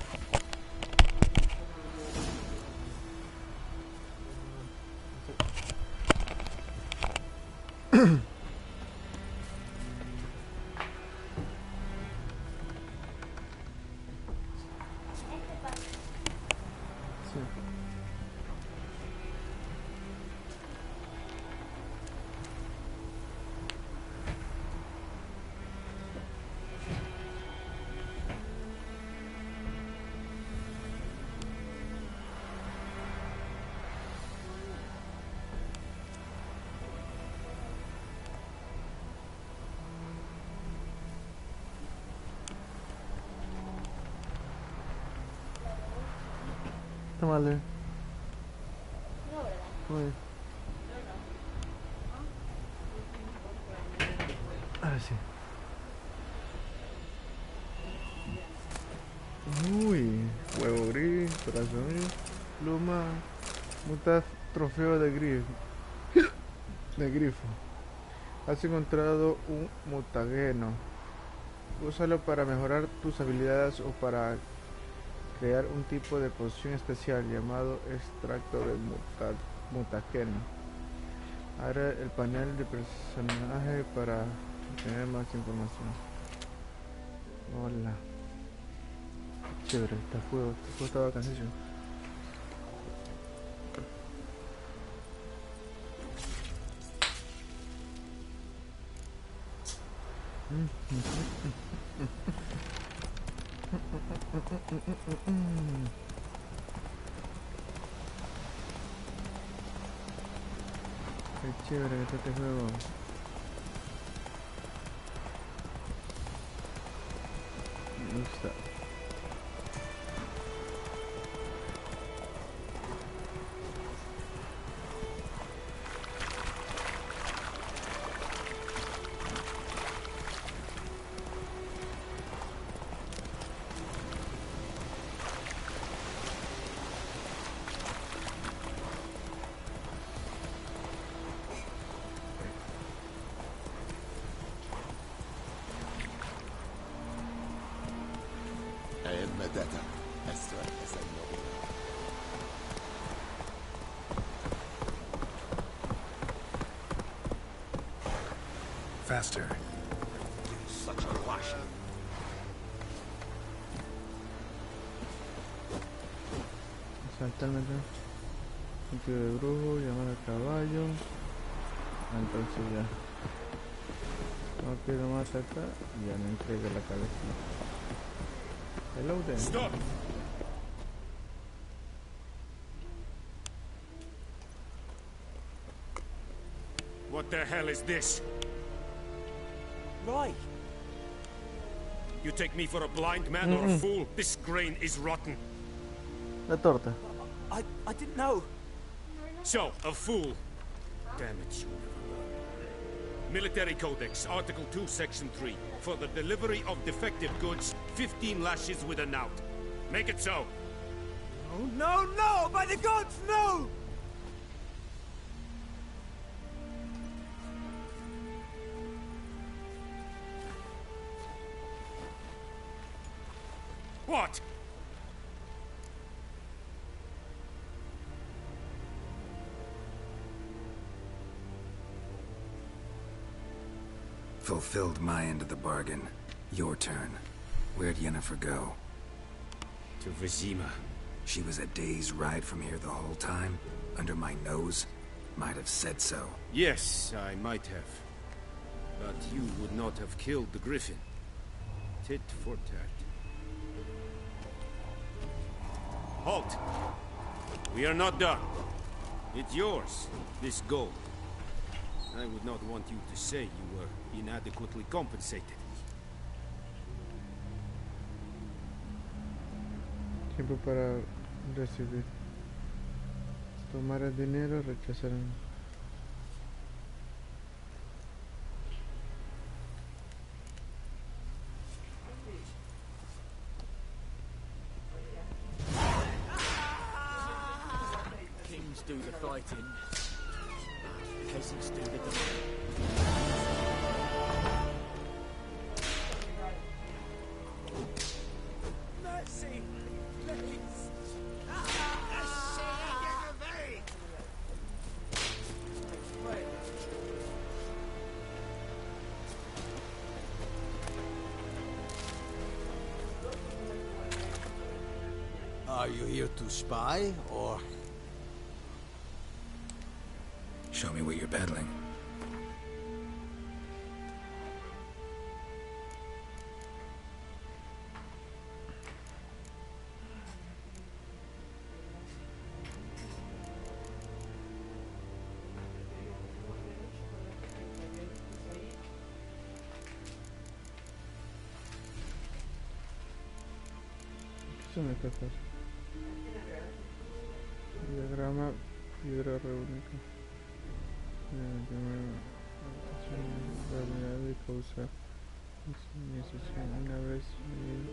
Vale. Uy. Ah, sí. Uy, huevo gris, corazón gris, pluma, muchas trofeo de gris. de grifo. Has encontrado un mutageno. Úsalo para mejorar tus habilidades o para crear un tipo de poción especial llamado extracto de mutageno. Abre el panel de personaje para tener más información. Hola. Chévere, este juego está bacanísimo. Qué chévere que está este juego. Me gusta. Faster. Such a rush. Exactamente. Sentido de brujo, llamar al caballo. Entonces ya. No quiero más acá. Ya me entrega la cabeza. Hello there. Stop! What the hell is this? Right. You take me for a blind man or a fool? This grain is rotten. La torta. I didn't know. So, a fool. Damn it, you never learn. Military Codex, Article 2, Section 3. For the delivery of defective goods, 15 lashes with a knout. Make it so. Oh, no, no! By the gods, no! What? Fulfilled my end of the bargain. Your turn. Where'd Yennefer go? To Vizima. She was a day's ride from here the whole time? Under my nose? Might have said so. Yes, I might have. But you would not have killed the griffin. Tit for tat. Halt! We are not done. It's yours, this gold. I would not want you to say you were inadequately compensated. Tiempo para recibir. Tomar el dinero, rechazar. Kings do the fighting. Peasants do the dying. Mercy, please. Are you here to spy, or...? Show me what you're peddling. ¿Qué son estas cosas? Diagrama, piedra rúnica. Probabilidad de causar iniciación una vez y